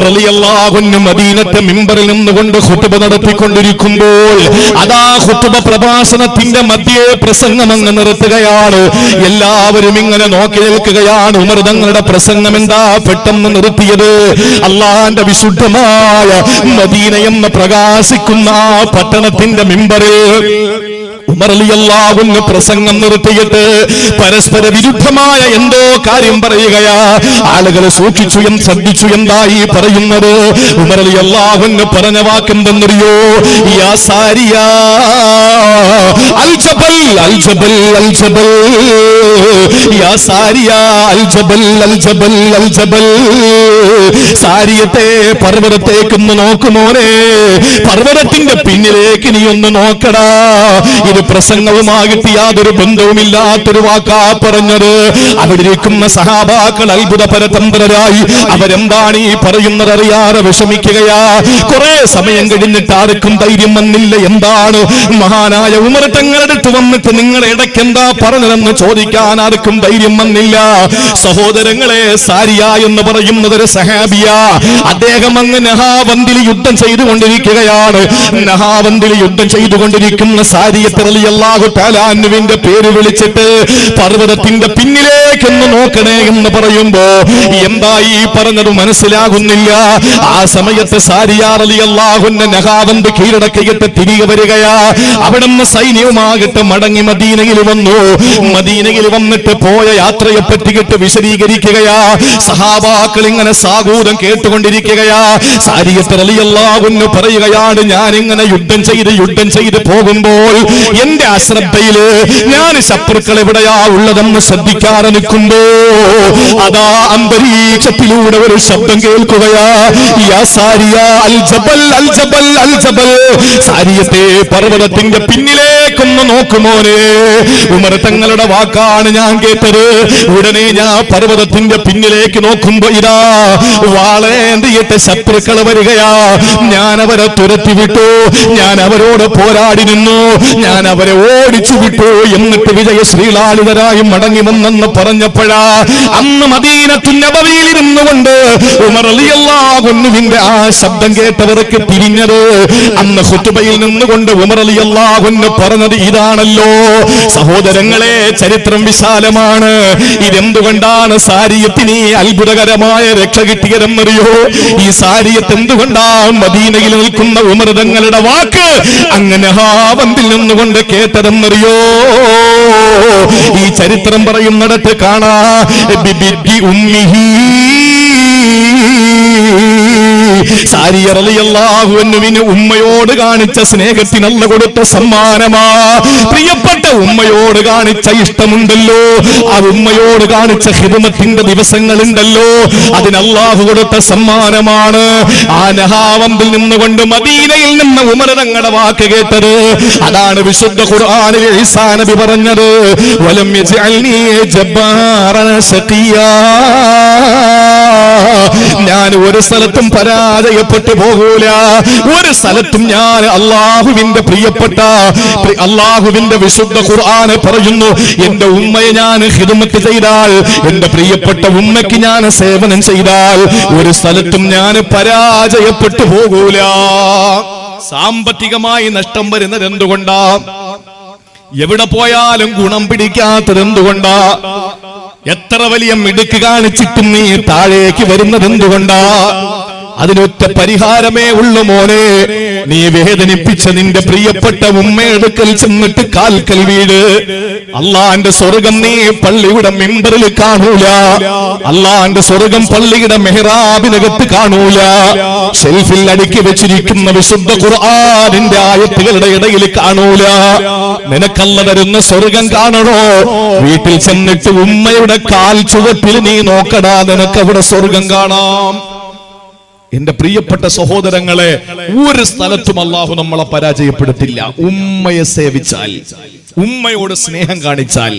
[SPEAKER 1] റളിയല്ലാഹു അൻഹു മദീനത്തെ മിമ്പറിൽ നിന്നുകൊണ്ട് ഖുതുബ നടത്തിക്കൊണ്ടിരിക്കുമ്പോൾ അതാ ഖുതുബ പ്രഭാഷണത്തിന്റെ മധ്യേ പ്രസംഗം അങ്ങ് നിർത്തുകയാണ്. എല്ലാവരും ഇങ്ങനെ നോക്കി നിൽക്കുകയാണ്. ഉമർ തങ്ങളുടെ പ്രസംഗം എന്താ പെട്ടെന്ന് നിർത്തിയത്? അള്ളാന്റെ വിശുദ്ധമായ മദീന എന്ന പ്രകാശിക്കുന്ന ആ പട്ടണത്തിന്റെ മിമ്പറിൽ ഉമർ റളിയല്ലാഹു അൻഹു പ്രസംഗം നിർത്തിയിട്ട് പരസ്പര വിരുദ്ധമായ എന്തോ കാര്യം പറയുകയാ. ആളുകൾ സൂക്ഷിച്ചു ശ്രദ്ധിച്ചു. എന്തായി പറയുന്നത്? ഉമർ റളിയല്ലാഹു അൻഹു പറഞ്ഞ വാക്കെന്തെന്നറിയോ? യാ സാരിയാ അൽ ജബൽ അൽ ജബൽ അൽ ജബൽ, യാ സാരിയാ അൽ ജബൽ അൽ ജബൽ അൽ ജബൽ. സാരിയത്തെ, പർവ്വതത്തേക്കൊന്ന് നോക്കുമോനെ, പർവ്വതത്തിന്റെ പിന്നിലേക്ക് നീ ഒന്ന് നോക്കടാ. ഇത് പ്രസംഗവുമായിട്ട് യാതൊരു ബന്ധവുമില്ലാത്തൊരു വാക്കാ പറഞ്ഞത്. അവിടെ ഇരിക്കുന്ന സഹാബാക്കൾ അത്ഭുത പരതന്ത്രരായി. അവരെന്താണ് ഈ പറയുന്നത് അറിയാതെ വിഷമിക്കുകയാ. കുറെ സമയം കഴിഞ്ഞിട്ട് ആർക്കും ധൈര്യം വന്നില്ല. എന്താണ് മഹാനായ ഉമർ തങ്ങളുടെ അടുത്ത് വന്നിട്ട് നിങ്ങൾ ഇടയ്ക്ക് എന്താ പറഞ്ഞതെന്ന് ചോദിക്കാൻ ആർക്കും ധൈര്യം വന്നില്ല. സഹോദരങ്ങളെ, സാരിയ എന്ന് പറയുന്നത് ഒരു സഹാബി സഹാബിയ. അദ്ദേഹം അങ്ങ് നഹാവന്തിൽ യുദ്ധം ചെയ്തുകൊണ്ടിരിക്കുകയാണ്. നഹാവന്തിൽ യുദ്ധം ചെയ്തുകൊണ്ടിരിക്കുന്ന സാരിയത്ത് റളിയല്ലാഹു തആല അൻഹുവിന്റെ പേര് വിളിച്ചിട്ട് പർവ്വതത്തിന്റെ പിന്നിലേക്കൊന്ന് നോക്കണേ എന്ന് പറയുമ്പോ എന്താ ഈ പറഞ്ഞത് മനസ്സിലാകുന്നില്ല. ആ സമയത്ത് സാരിയ റളിയല്ലാഹു അൻഹ നഹാവന്ത് കീഴടക്കിയിട്ട് തിരികെ വരികയാ. അവിടുന്ന് സൈന്യവുമാകട്ടെ മടങ്ങി മദീനയിൽ വന്നു. മദീനയിൽ വന്നിട്ട് പോയ യാത്രയെ പറ്റിയിട്ട് വിശദീകരിക്കുകയാ. സഹാബാക്കൾ ഇങ്ങനെ സാഗൂതം കേട്ടുകൊണ്ടിരിക്കുകയാ. സാരിയത്ത് റളിയല്ലാഹു അൻഹു പറയുകയാണ്, ഞാൻ ഇങ്ങനെ യുദ്ധം ചെയ്ത് പോകുമ്പോൾ എന്റെ അശ്രദ്ധയില് ഞാൻ ശത്രുക്കൾ എവിടെയാ ഉള്ളതെന്ന് ശ്രദ്ധിക്കാതെ നിൽക്കുമ്പോ അതാ അന്തരീക്ഷത്തിലൂടെ ഒരു ശബ്ദം കേൾക്കുകയാ. യാ സാരിയ അൽ ജബൽ അൽ ജബൽ അൽ ജബൽ. സാരിയത്തെ പർവ്വതത്തിന്റെ പിന്നിലേക്കൊന്ന് നോക്കുമോനെ. ഉമർ തങ്ങളുടെ വാക്കാണ് ഞാൻ കേട്ടത്. ഉടനെ ഞാൻ പർവ്വതത്തിന്റെ പിന്നിലേക്ക് നോക്കുമ്പോ ഇതാ വാളേന്തിയിട്ട് ശത്രുക്കൾ വരികയാ. ഞാൻ അവരെ തുരത്തി വിട്ടു, ഞാൻ അവരോട് പോരാടി നിന്നു, ഞാൻ അവരെ ഓടിച്ചു വിട്ടു. എന്നിട്ട് വിജയശ്രീലാളിതരായി മടങ്ങി വന്നെന്ന് പറഞ്ഞപ്പോഴാ അന്ന് മദീനത്തുൻ നബവിയിൽ ഇരുന്നു കൊണ്ട് ഉമർ റളിയല്ലാഹു അൻഹുവിന്റെ ആ ശബ്ദം കേട്ടവർക്ക് തിരിഞ്ഞത്. അന്ന് ഖുതുബയിൽ നിന്നുകൊണ്ട് ഉമർ റളിയല്ലാഹു അൻഹു പറഞ്ഞത് ഇതാണല്ലോ. സഹോദരങ്ങളെ, ചരിത്രം വിശാലമാണ്. ഇതെന്തുകൊണ്ടാണ് സാരിയത്തിന് അത്ഭുതകരമായ രക്ഷ കിട്ടിയതെന്നറിയോ? ഈ സാരിയത്ത് എന്തുകൊണ്ടാ മദീനയിൽ നിൽക്കുന്ന ഉമർ തങ്ങളുടെ വാക്ക് അങ്ങനെ ഹാവന്തിൽ നിന്നുകൊണ്ട് കേട്ടതെന്നറിയോ? ഈ ചരിത്രം പറയുന്നിടത്ത് കാണാ ബിബി ഉമ്മിഹി. സാരിയ റളിയല്ലാഹു അൻഹുവിന് ഉമ്മയോട് കാണിച്ച സ്നേഹത്തിന് അല്ലാഹു കൊടുത്ത സമ്മാനമാ. പ്രിയപ്പെട്ട ഉമ്മയോട് കാണിച്ച ഇഷ്ടമുണ്ടല്ലോ, ആ ഉമ്മയോട് കാണിച്ച ഖിദ്മത്തിന്റെ ദിവസങ്ങളുണ്ടല്ലോ, അതിന് അല്ലാഹു കൊടുത്ത സമ്മാനമാണ്. ആ നഹാവന്തിൽ നിന്നുകൊണ്ട് മദീനയിൽ നിന്ന് ഉമർ തങ്ങളുടെ വാക്ക് കേട്ടത്. അതാണ് വിശുദ്ധ ഖുർആനിൽ ഈസാ നബി പറഞ്ഞത്, വലം യജഅൽനി ജബ്ബാറൻ ശഖിയാ. ഞാൻ ഒരു സ്ഥലത്തും പരാജയപ്പെട്ടു പോകൂല. ഒരു സ്ഥലത്തും ഞാൻ അള്ളാഹുവിന്റെ പ്രിയപ്പെട്ട അള്ളാഹുവിന്റെ വിശുദ്ധ ഖുർആൻ പറയുന്നു, എന്റെ ഉമ്മയെ ഞാൻ ഖിദ്മത്ത് ചെയ്താൽ, എന്റെ പ്രിയപ്പെട്ട ഉമ്മയ്ക്ക് ഞാൻ സേവനം ചെയ്താൽ ഒരു സ്ഥലത്തും ഞാൻ പരാജയപ്പെട്ടു പോകൂല. സാമ്പത്തികമായി നഷ്ടം വരുന്നത് എന്തുകൊണ്ടാ? എവിടെ പോയാലും ഗുണം പിടിക്കാത്തത് എന്തുകൊണ്ടാ? എത്ര വലിയ മിടുക്ക് കാണിച്ചിട്ടും നീ താഴേക്ക് വരുന്നത് എന്തുകൊണ്ടാ? അതിനൊറ്റ പരിഹാരമേ ഉള്ളു മോനെ. നീ വേദനിപ്പിച്ച നിന്റെ പ്രിയപ്പെട്ട ഉമ്മയെടുക്കൽ ചെന്നിട്ട് കാൽക്കൽ വീട്. അള്ളാന്റെ സ്വർഗം നീ പള്ളിയുടെ മെമ്പറിൽ കാണൂല. അള്ളാന്റെ സ്വർഗം പള്ളിയുടെ മെഹ്റാബിനകത്ത് കാണൂല. ഷെൽഫിൽ അടുക്കി വെച്ചിരിക്കുന്ന വിശുദ്ധ ഖുർആനിന്റെ ആയത്തുകളുടെ ഇടയിൽ കാണൂല. നിനക്കല്ല തരുന്ന സ്വർഗം കാണണോ? വീട്ടിൽ ചെന്നിട്ട് ഉമ്മയുടെ കാൽ ചുവട്ടിൽ നീ നോക്കടാ, നിനക്ക് അവിടെ സ്വർഗം കാണാം. എന്റെ പ്രിയപ്പെട്ട സഹോദരങ്ങളെ, ഒരു സ്ഥലത്തും അല്ലാഹു നമ്മളെ പരാജയപ്പെടുത്തില്ല. ഉമ്മയെ സേവിച്ചാൽ, ഉമ്മയോട് സ്നേഹം കാണിച്ചാൽ.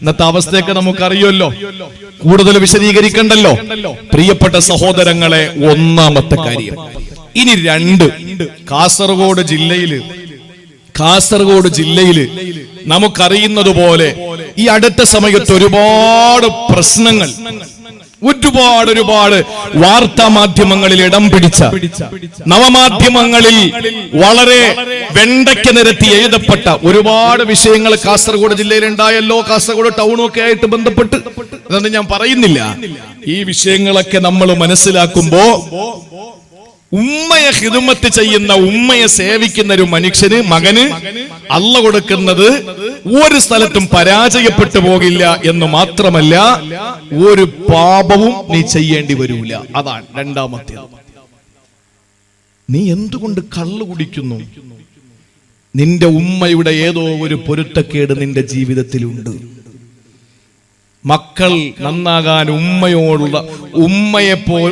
[SPEAKER 1] ഇന്നത്തെ അവസ്ഥയൊക്കെ നമുക്കറിയുമല്ലോ, കൂടുതൽ വിശദീകരിക്കണ്ടല്ലോ. പ്രിയപ്പെട്ട സഹോദരങ്ങളെ, ഒന്നാമത്തെ കാര്യം. ഇനി രണ്ട്, കാസർഗോഡ് ജില്ലയില് നമുക്കറിയുന്നത് പോലെ ഈ അടുത്ത സമയത്ത് ഒരുപാട് പ്രശ്നങ്ങൾ, ഒരുപാട് വാർത്താ മാധ്യമങ്ങളിൽ ഇടം പിടിച്ച, നവമാധ്യമങ്ങളിൽ വളരെ വെണ്ടയ്ക്ക് നിരത്തി എഴുതപ്പെട്ട ഒരുപാട് വിഷയങ്ങൾ കാസർഗോഡ് ജില്ലയിൽ ഉണ്ടായല്ലോ. കാസർഗോഡ് ടൗണും ഒക്കെ ആയിട്ട് ബന്ധപ്പെട്ട് അതൊന്നും ഞാൻ പറയുന്നില്ല. ഈ വിഷയങ്ങളൊക്കെ നമ്മൾ മനസ്സിലാക്കുമ്പോ ഉമ്മയെ ഖിദ്മത്ത് ചെയ്യുന്ന, ഉമ്മയെ സേവിക്കുന്ന ഒരു മനുഷ്യന്, മകന് അല്ലാഹു കൊടുക്കുന്നത് ഒരു സ്ഥലത്തും പരാജയപ്പെട്ടു പോകില്ല എന്ന് മാത്രമല്ല, ഒരു പാപവും നീ ചെയ്യേണ്ടി വരൂല. അതാണ് രണ്ടാമത്തേത്. നീ എന്തുകൊണ്ട് കള്ളു കുടിക്കുന്നു? നിന്റെ ഉമ്മയുടെ ഏതോ ഒരു പൊരുത്തക്കേട് നിന്റെ ജീവിതത്തിലുണ്ട്. മക്കൾ നന്നാകാൻ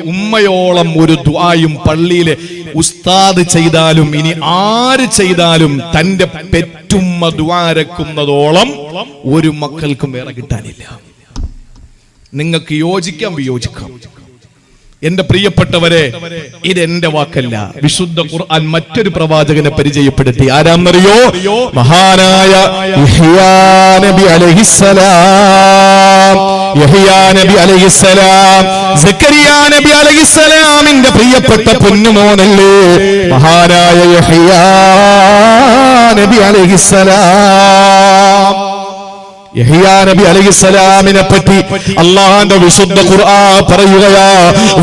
[SPEAKER 1] ഉമ്മയോളം ഒരു ദുആയും പള്ളിയിലെ ഉസ്താദ് ചെയ്താലും ഇനി ആര് ചെയ്താലും തന്റെ പെറ്റുമ്മ ദുആരക്കുന്നതോളം ഒരു മക്കൾക്കും വേറെ കിട്ടാനില്ല. നിങ്ങൾക്ക് യോജിക്കാം, വിയോജിക്കാം. എന്റെ പ്രിയപ്പെട്ടവരെ, ഇതെന്റെ വാക്കല്ല. വിശുദ്ധ ഖുർആൻ മറ്റൊരു പ്രവാചകനെ പരിചയപ്പെടുത്തി. ആരാന്നറിയോ? മഹാനായ യഹ്യാ നബി അലൈഹിസ്സലാം. യഹ്യാ നബി അലൈഹിസ്സലാം സക്കരിയാ നബി അലൈഹിസ്സലാമിന്റെ പ്രിയപ്പെട്ട പൊന്നുമോനല്ലേ മഹാനായ യഹ്യാ നബി അലൈഹിസ്സലാം. യഹ്യാ നബി അലൈഹിസ്സലാമിനെ പറ്റി അല്ലാഹുവിന്റെ വിശുദ്ധ ഖുർആൻ പറയുകയാ,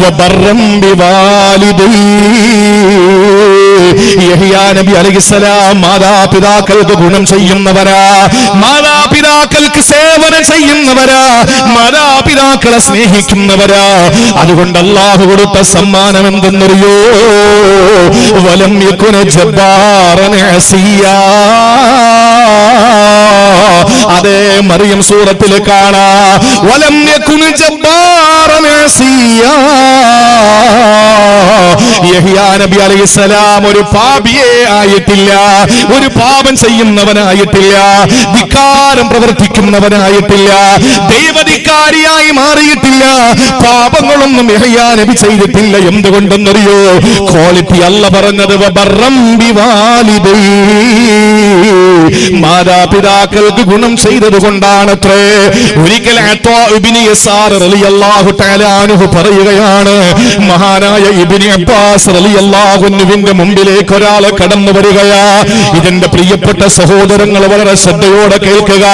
[SPEAKER 1] വബർറം ബിവാലിദൈ. യഹ്യാ നബി അലൈഹിസ്സലാം മാതാപിതാക്കൾക്ക് ഗുണം ചെയ്യുന്നവരാ, മാതാപിതാക്കൾക്ക് സേവനം ചെയ്യുന്നവരാ, മാതാപിതാക്കളെ സ്നേഹിക്കുന്നവരാ. അതുകൊണ്ട് അല്ലാഹു കൊടുത്ത സമ്മാനം എന്തെന്നറിയോ? വലം യകുന ജബ്ബാറൻ അസിയാ. അതേ മറിയം സൂറത്തിൽ കാണാ, വലം യകുന ജബ്ബാറൻ അസിയാ. യഹ്യാ നബി അലൈഹിസ്സലാം ഒരു പാപിയെ ആയിട്ടില്ല, ഒരു പാപം ചെയ്യുന്നവനായിട്ടില്ല, ധിക്കാരം പ്രവർത്തിക്കുന്നവനായിട്ടില്ല, ദൈവധിക്കാരിയായി മാറിയിട്ടില്ല. പാപങ്ങളൊന്നും യഹ്യാ നബി ചെയ്തിട്ടില്ല. എന്തുകൊണ്ടെന്നറിയോ? ക്വാളിറ്റി അല്ല പറഞ്ഞത് വബർറം ബിവാലിദൈ. മാതാപിതാക്കൾക്ക് ഗുണം ചെയ്തത് കൊണ്ടാണത്രേ. ഒരിക്കൽ അത്വാ ഇബ്നു യസാർ റളിയല്ലാഹു തആല അൻഹു പറയുകയാണ്, മഹാനായ ഇബ്നു അബ്ബാസ് റളിയല്ലാഹു അൻഹുവിന്റെ മുമ്പിലേക്ക് ഒരാൾ കടന്നു വരികയാ. ഇതിന്റെ പ്രിയപ്പെട്ട സഹോദരങ്ങൾ വളരെ ശ്രദ്ധയോടെ കേൾക്കുക.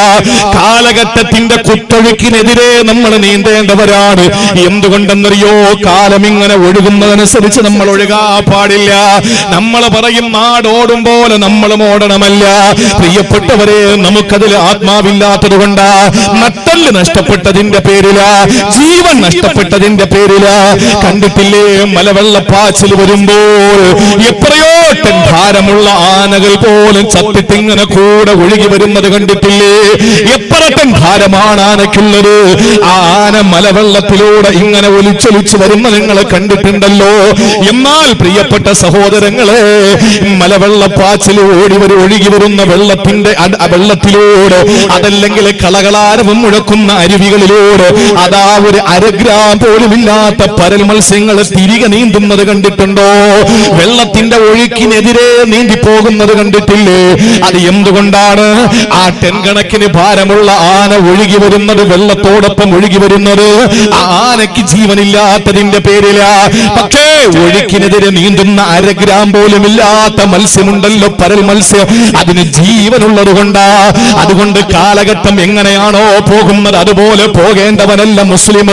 [SPEAKER 1] കാലഘട്ടത്തിന്റെ കുത്തൊഴുക്കിനെതിരെ നമ്മൾ നീന്തേണ്ടവരാണ്. എന്തുകൊണ്ടെന്നറിയോ? കാലം ഇങ്ങനെ ഒഴുകുന്നതനുസരിച്ച് നമ്മൾ ഒഴുകാ പാടില്ല. നമ്മൾ പറയും നാടോടും പോലെ നമ്മളും ഓടണമല്ല. പ്രിയപ്പെട്ടവരെ, നമുക്കതിൽ ആത്മാവില്ലാത്തത് കൊണ്ടാ, നട്ടല് നഷ്ടപ്പെട്ടതിന്റെ പേരിലാ, ജീവൻ നഷ്ടപ്പെട്ടതിന്റെ പേരിലാ. കണ്ടിട്ടില്ലേ മലവെള്ളപ്പാച്ചിൽ വരുമ്പോൾ എത്രയോ ടൺ ഭാരമുള്ള ആനകൾ പോലും ചത്തിട്ടിങ്ങനെ കൂടെ ഒഴുകി വരുന്നത് കണ്ടിട്ടില്ലേ? എത്ര ടൺ ഭാരമാണ് ആനയ്ക്കുള്ളത്? ആ ആന മലവെള്ളത്തിലൂടെ ഇങ്ങനെ ഒലിച്ചൊലിച്ച് വരുന്ന നിങ്ങൾ കണ്ടിട്ടുണ്ടല്ലോ. എന്നാൽ പ്രിയപ്പെട്ട സഹോദരങ്ങളെ, മലവെള്ളപ്പാച്ചിൽ ഒഴുകി വരുന്ന വെള്ളത്തിലൂടെ, അതല്ലെങ്കിൽ കളകളാരവും മുഴക്കുന്ന അരുവികളിലൂടെ, അതാ ഒരു അരഗ്രാം പോലും ഇല്ലാത്ത പരൽ മത്സ്യങ്ങൾ തിരികെ നീന്തുന്നത് കണ്ടിട്ടുണ്ടോ? വെള്ളത്തിന്റെ ഒഴുക്കിനെതിരെ നീന്തി പോകുന്നത് കണ്ടിട്ടില്ലേ? അത് എന്തുകൊണ്ടാണ്? ആ ടൺ കണക്കിന് ഭാരമുള്ള ആന ഒഴുകി വരുന്നത്, വെള്ളത്തോടൊപ്പം ഒഴുകി വരുന്നത്, ആ ആനയ്ക്ക് ജീവനില്ലാത്തതിന്റെ പേരിലാ. പക്ഷേ ഒഴുക്കിനെതിരെ നീന്തുന്ന അരഗ്രാം പോലും ഇല്ലാത്ത മത്സ്യമുണ്ടല്ലോ, പരൽ മത്സ്യം, അതിന് ജീവനുള്ളത് കൊണ്ടാ. അതുകൊണ്ട് കാലഘട്ടം എങ്ങനെയാണോ പോകുന്നത് അതുപോലെ പോകേണ്ടവനല്ല മുസ്ലിം,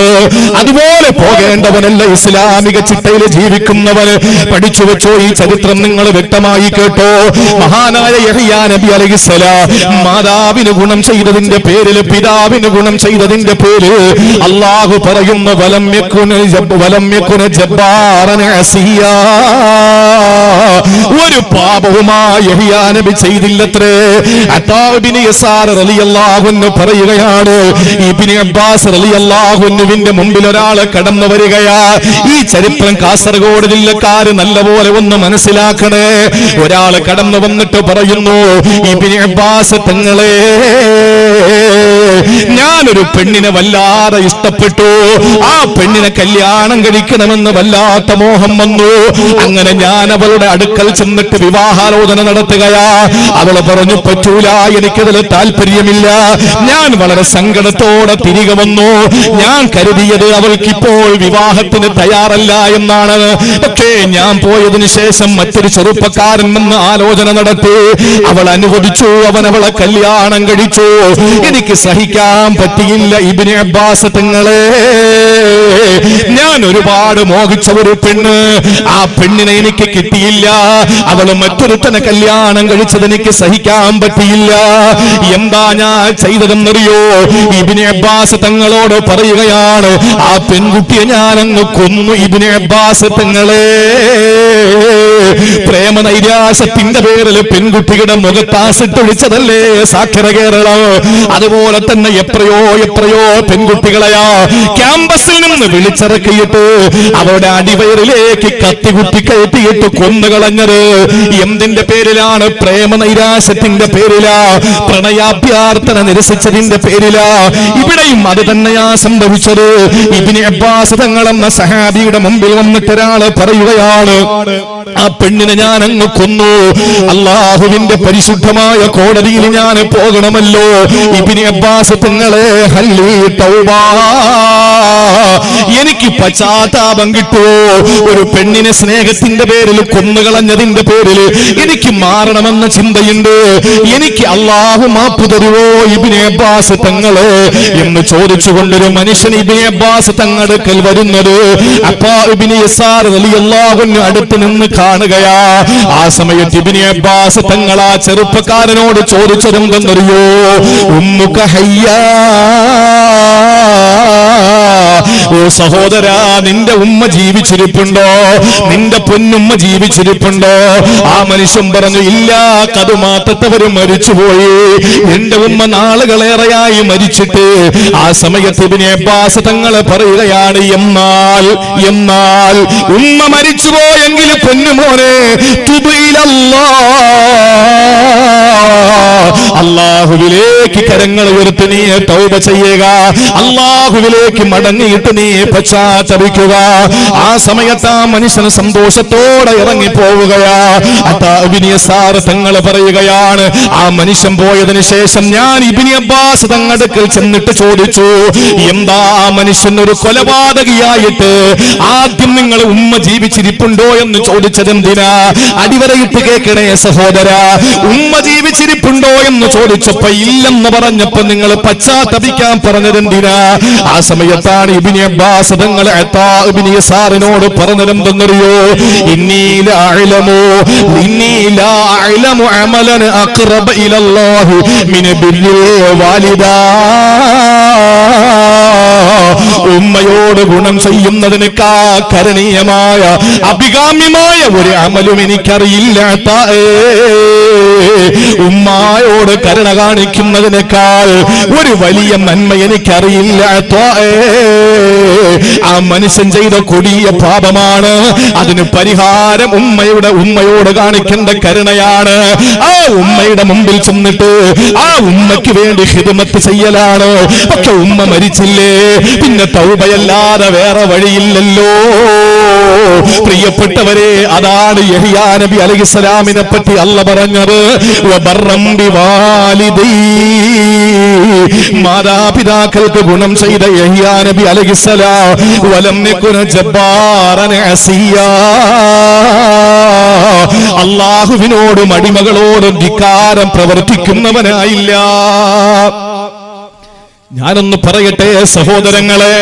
[SPEAKER 1] അതുപോലെ പോകേണ്ടവനല്ല ഇസ്ലാമിക ചിട്ടയിൽ ജീവിക്കുന്നവന്. പഠിച്ചു വെച്ചോ, ഈ ചരിത്രം നിങ്ങൾ വ്യക്തമായി കേട്ടോ. മഹാനായ യഹ്യാ നബി അലൈഹിസ്സലാം മാതാവിന് ഗുണം ചെയ്തതിന്റെ പേരിൽ, പിതാവിന് ഗുണം ചെയ്തതിന്റെ പേരിൽ അല്ലാഹു പറയുന്നു, വലം യകുന ജബ്ബാറൻ അസിയാ. ഒരു പാപവുമായി യഹ്യാ നബി ചെയ്തില്ലത്രേ. അത്താ ഇബ്നു യസാർ റളിയല്ലാഹു അൻഹു പറയുകയാണ്, ഇബ്നു അബ്ബാസ് റളിയല്ലാഹു അൻഹുവിന്റെ മുമ്പിൽ ഒരാൾ കടന്നു വരികയാ. ഈ ചരിത്രം കാസർഗോഡ് ജില്ലക്കാര് നല്ലപോലെ ഒന്ന് മനസ്സിലാക്കണേ. ഒരാൾ കടന്നു വന്നിട്ട് പറയുന്നു, ഇബ്നു അബ്ബാസ് തങ്ങളെ, ഞാനൊരു പെണ്ണിനെ വല്ലാതെ ഇഷ്ടപ്പെട്ടു, ആ പെണ്ണിനെ കല്യാണം കഴിക്കണമെന്ന് വല്ലാത്ത മോഹം വന്നു. അങ്ങനെ ഞാൻ അവളുടെ അടുക്കൽ ചെന്നിട്ട് വിവാഹാലോചന നടത്തുകയാ. അവൾ പറഞ്ഞു, പറ്റൂല, എനിക്കതിൽ താല്പര്യമില്ല. ഞാൻ വളരെ സങ്കടത്തോടെ തിരികെ വന്നു. ഞാൻ കരുതിയത് അവൾക്കിപ്പോൾ വിവാഹത്തിന് തയ്യാറല്ല എന്നാണ്. പക്ഷേ ഞാൻ പോയതിനു ശേഷം മറ്റൊരു ചെറുപ്പക്കാരൻ വന്ന് ആലോചന നടത്തി. അവൾ അനുവദിച്ചു, അവൻ അവളെ കല്യാണം കഴിച്ചു. എനിക്ക് സഹിക്കാൻ പറ്റിയില്ല ഇബ്നു അബ്ബാസ് തങ്ങളെ. ഞാൻ ഒരുപാട് മോഹിച്ച ഒരു പെണ്ണ്, ആ പെണ്ണിനെ എനിക്ക് കിട്ടിയില്ല. അവള് മറ്റൊരുത്തനെ കല്യാണം കഴിച്ചത് എനിക്ക് സഹിക്കാൻ പറ്റിയില്ല. എന്താ ഞാൻ ചെയ്തതെന്നറിയോ? ഇബ്നു അബ്ബാസ് തങ്ങളോട് പറയുകയാണ്, ആ പെൺകുട്ടിയെ ഞാനങ്ങ് കൊന്നു ഇബ്നു അബ്ബാസ് തങ്ങളെ. പ്രേമനൈരാശ്യത്തിന്റെ പേരിൽ പെൺകുട്ടികളുടെ മുഖത്താസിട്ടൊഴിച്ചതല്ലേ സാക്ഷര കേരളം. അതുപോലെ തന്നെ എത്രയോ പെൺകുട്ടികളെയാ ക്യാമ്പസിൽ നിന്ന് വിളിച്ചിറക്കിയിട്ട് അവരുടെ അടിവയറിലേക്ക് കത്തികുത്തി കയറ്റിയിട്ട് കൊന്നുകളഞ്ഞത് എന്തിന്റെ പേരിലാണ്? പ്രേമനൈരാശ്യത്തിന്റെ പേരിലാ, പ്രണയാഭ്യർത്ഥന നിരസിച്ചതിന്റെ പേരിലാ. ഇവിടെയും അത് തന്നെയാ സംഭവിച്ചത്. ഇബ്നു അബ്ബാസ് തങ്ങളെന്ന സഹാബിയുടെ മുമ്പിൽ വന്നിട്ട് ഒരാള് പറയുകയാണ്, ആ പെണ്ണിനെ ഞാൻ അങ്ങ് കൊന്നു, അള്ളാഹുവിന്റെ പരിശുദ്ധമായ കോടതിയിൽ ഞാൻ പോകണമല്ലോ. ഇബ്നു അബ്ബാസ് തങ്ങളെ ഹല്ലി തൗബാ, എനിക്ക് പശ്ചാത്താപം കിട്ടുമോ? ഒരു പെണ്ണിനെ സ്നേഹത്തിന്റെ പേരിൽ കൊന്നുകളഞ്ഞതിന്റെ പേരിൽ എനിക്ക് മാറണമെന്ന ചിന്തയുണ്ട്, എനിക്ക് അള്ളാഹു മാപ്പ് തരുവോ ഇബ്നു അബ്ബാസ് തങ്ങളെ എന്ന് ചോദിച്ചുകൊണ്ടൊരു മനുഷ്യൻ ഇബ്നു അബ്ബാസ് തങ്ങടുക്കൽ വരുന്നത് അപ്പാ ഇബ്നു യസാർ റളിയല്ലാഹു അൻഹു അടുത്ത് നിന്ന് കാണുകയാ. ആ സമയത്ത് ഇബ്നു അബ്ബാസ് തങ്ങൾ ആ ചെറുപ്പക്കാരനോട് ചോദിച്ചതെന്തെന്നറിയോ? ഉമ്മുക ഹയ്യാ, ഓ സഹോദരാ, നിന്റെ ഉമ്മ ജീവിച്ചിരിപ്പുണ്ടോ? നിന്റെ പൊന്നുമ്മ ജീവിച്ചിരിപ്പുണ്ടോ? ആ മനുഷ്യൻ പറഞ്ഞു, ഇല്ല, കതുമാത്തവര് മരിച്ചുപോയി, എന്റെ ഉമ്മ നാളുകളേറെയായി മരിച്ചിട്ട്. ആ സമയത്ത് ഇബ്നു അബ്ബാസ് തങ്ങൾ പറയുകയാണ്, എന്നാൽ ഉമ്മ മരിച്ചുപോയെങ്കിൽ പൊന്നുമോനെ തുബ് ഇലല്ലാഹ്, അല്ലാഹുവിലേക്ക് കരങ്ങൾ ഉയർത്തി നീ തൗബ ചെയ്യുക, അല്ലാഹുവിലേക്ക് മടങ്ങിയിട്ട് നീ പശ്ചാത്തപിക്കുക. ആ സമയത്ത് ആ മനുഷ്യന് സന്തോഷത്തോടെ ഇറങ്ങി പോവുകയാ. ഇബ്നു യസാർ തങ്ങൾ പറയുകയാണ്, ആ മനുഷ്യൻ പോയതിനു ശേഷം ഞാൻ ഇബ്നു അബ്ബാസ് തങ്ങടുക്കൽ ചെന്നിട്ട് ചോദിച്ചു, എന്താ ആ മനുഷ്യൻ ഒരു കൊലപാതകിയായിട്ട് ആദ്യം നിങ്ങൾ ഉമ്മ ജീവിച്ചിരിപ്പുണ്ടോ എന്ന് ചോദിച്ചതെന്തിനാ? അടിവരയിട്ട് കേൾക്കണേ സഹോദര, ഉമ്മ ജീവിച്ചിരിപ്പുണ്ടോ എന്ന് ചോദിച്ചപ്പോ ഇല്ലെന്ന് പറഞ്ഞപ്പോ നിങ്ങൾ പശ്ചാത്തപിക്കാൻ പറഞ്ഞതെന്തിനാ? ആ സമയത്താണ് ഇബ്നു അബ്ബാസ് തങ്ങൾ ഇബ്നു യസാറിനോട് പറഞ്ഞതെന്തെന്നറിയോ? ഇന്നി ലാ അഅലമു അമലൻ അഖറബ ഇലല്ലാഹി മിൻ ബിർരിൽ വാലിദാ, ഉമ്മയോട് ഗുണം ചെയ്യുന്നതിനേക്കാ കരണീയമായ അഭികാമ്യമായ ഒരു അമലും എനിക്കറിയില്ല. ഉമ്മായോട് കരുണ കാണിക്കുന്നതിനേക്കാൾ ഒരു വലിയ നന്മ എനിക്കറിയില്ല. ആ മനുഷ്യൻ ചെയ്ത കൊടിയ പാപമാണ്, അതിന് പരിഹാരം ഉമ്മയോട് കാണിക്കേണ്ട കരുണയാണ്. ആ ഉമ്മയുടെ മുമ്പിൽ ചെന്നിട്ട് ആ ഉമ്മയ്ക്ക് വേണ്ടി ഖിദ്മത്ത് ചെയ്യലാണ്. പക്ഷെ ഉമ്മ മരിച്ചില്ലേ, പിന്നെ തൗബയല്ലാതെ വേറെ വഴിയില്ലല്ലോ. പ്രിയപ്പെട്ടവരെ, അതാണ് യഹ്യാ നബി അലൈഹിസ്സലാമിനെ പറ്റി അല്ലാഹ് പറഞ്ഞത്, വബർറം ബിവാലിദീ, മാതാപിതാക്കൾക്ക് ഗുണം ചെയ്ത യഹ്യാ നബി അലൈഹിസ്സലാം, വലം യകുന ജബ്ബാറൻ അസിയാ, അല്ലാഹുവിനോടും അടിമകളോടും ധിക്കാരം പ്രവർത്തിക്കുന്നവനായില്ല. ഞാനൊന്ന് പറയട്ടെ സഹോദരങ്ങളെ,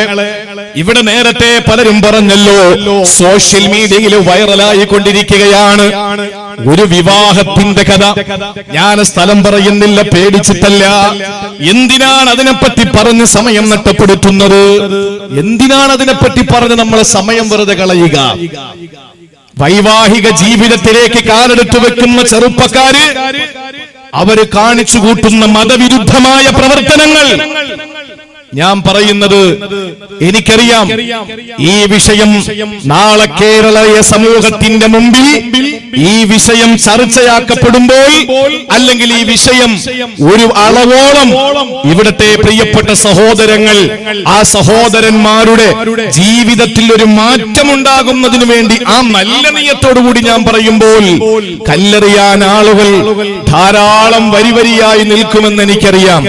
[SPEAKER 1] ഇവിടെ നേരത്തെ പലരും പറഞ്ഞല്ലോ, സോഷ്യൽ മീഡിയയിൽ വൈറലായി കൊണ്ടിരിക്കുകയാണ് ഒരു വിവാഹത്തിന്റെ കഥ. ഞാൻ സ്ഥലം പറയുന്നില്ല, പേടിച്ചിട്ടല്ല. എന്തിനാണ് അതിനെപ്പറ്റി പറഞ്ഞ് സമയം നഷ്ടപ്പെടുത്തുന്നത്? എന്തിനാണ് അതിനെപ്പറ്റി പറഞ്ഞ് നമ്മളെ സമയം വെറുതെ കളയുക? വൈവാഹിക ജീവിതത്തിലേക്ക് കാലെടുത്തു വെക്കുന്ന ചെറുപ്പക്കാര് അവര് കാണിച്ചു കൂട്ടുന്ന മതവിരുദ്ധമായ പ്രവർത്തനങ്ങൾ, ഞാൻ പറയുന്നത് എനിക്കറിയാം. ഈ വിഷയം നാളെ കേരളീയ സമൂഹത്തിന്റെ മുമ്പിൽ ഈ വിഷയം ചർച്ചയാക്കപ്പെടുമ്പോൾ, അല്ലെങ്കിൽ ഈ വിഷയം ഒരു അളവോളം ഇവിടത്തെ പ്രിയപ്പെട്ട സഹോദരങ്ങൾ, ആ സഹോദരന്മാരുടെ ജീവിതത്തിൽ ഒരു മാറ്റമുണ്ടാകുന്നതിന് വേണ്ടി ആ നല്ല നിയത്തോടുകൂടി ഞാൻ പറയുമ്പോൾ, കല്ലെറിയാൻ ആളുകൾ ധാരാളം വരിവരിയായി നിൽക്കുമെന്ന് എനിക്കറിയാം.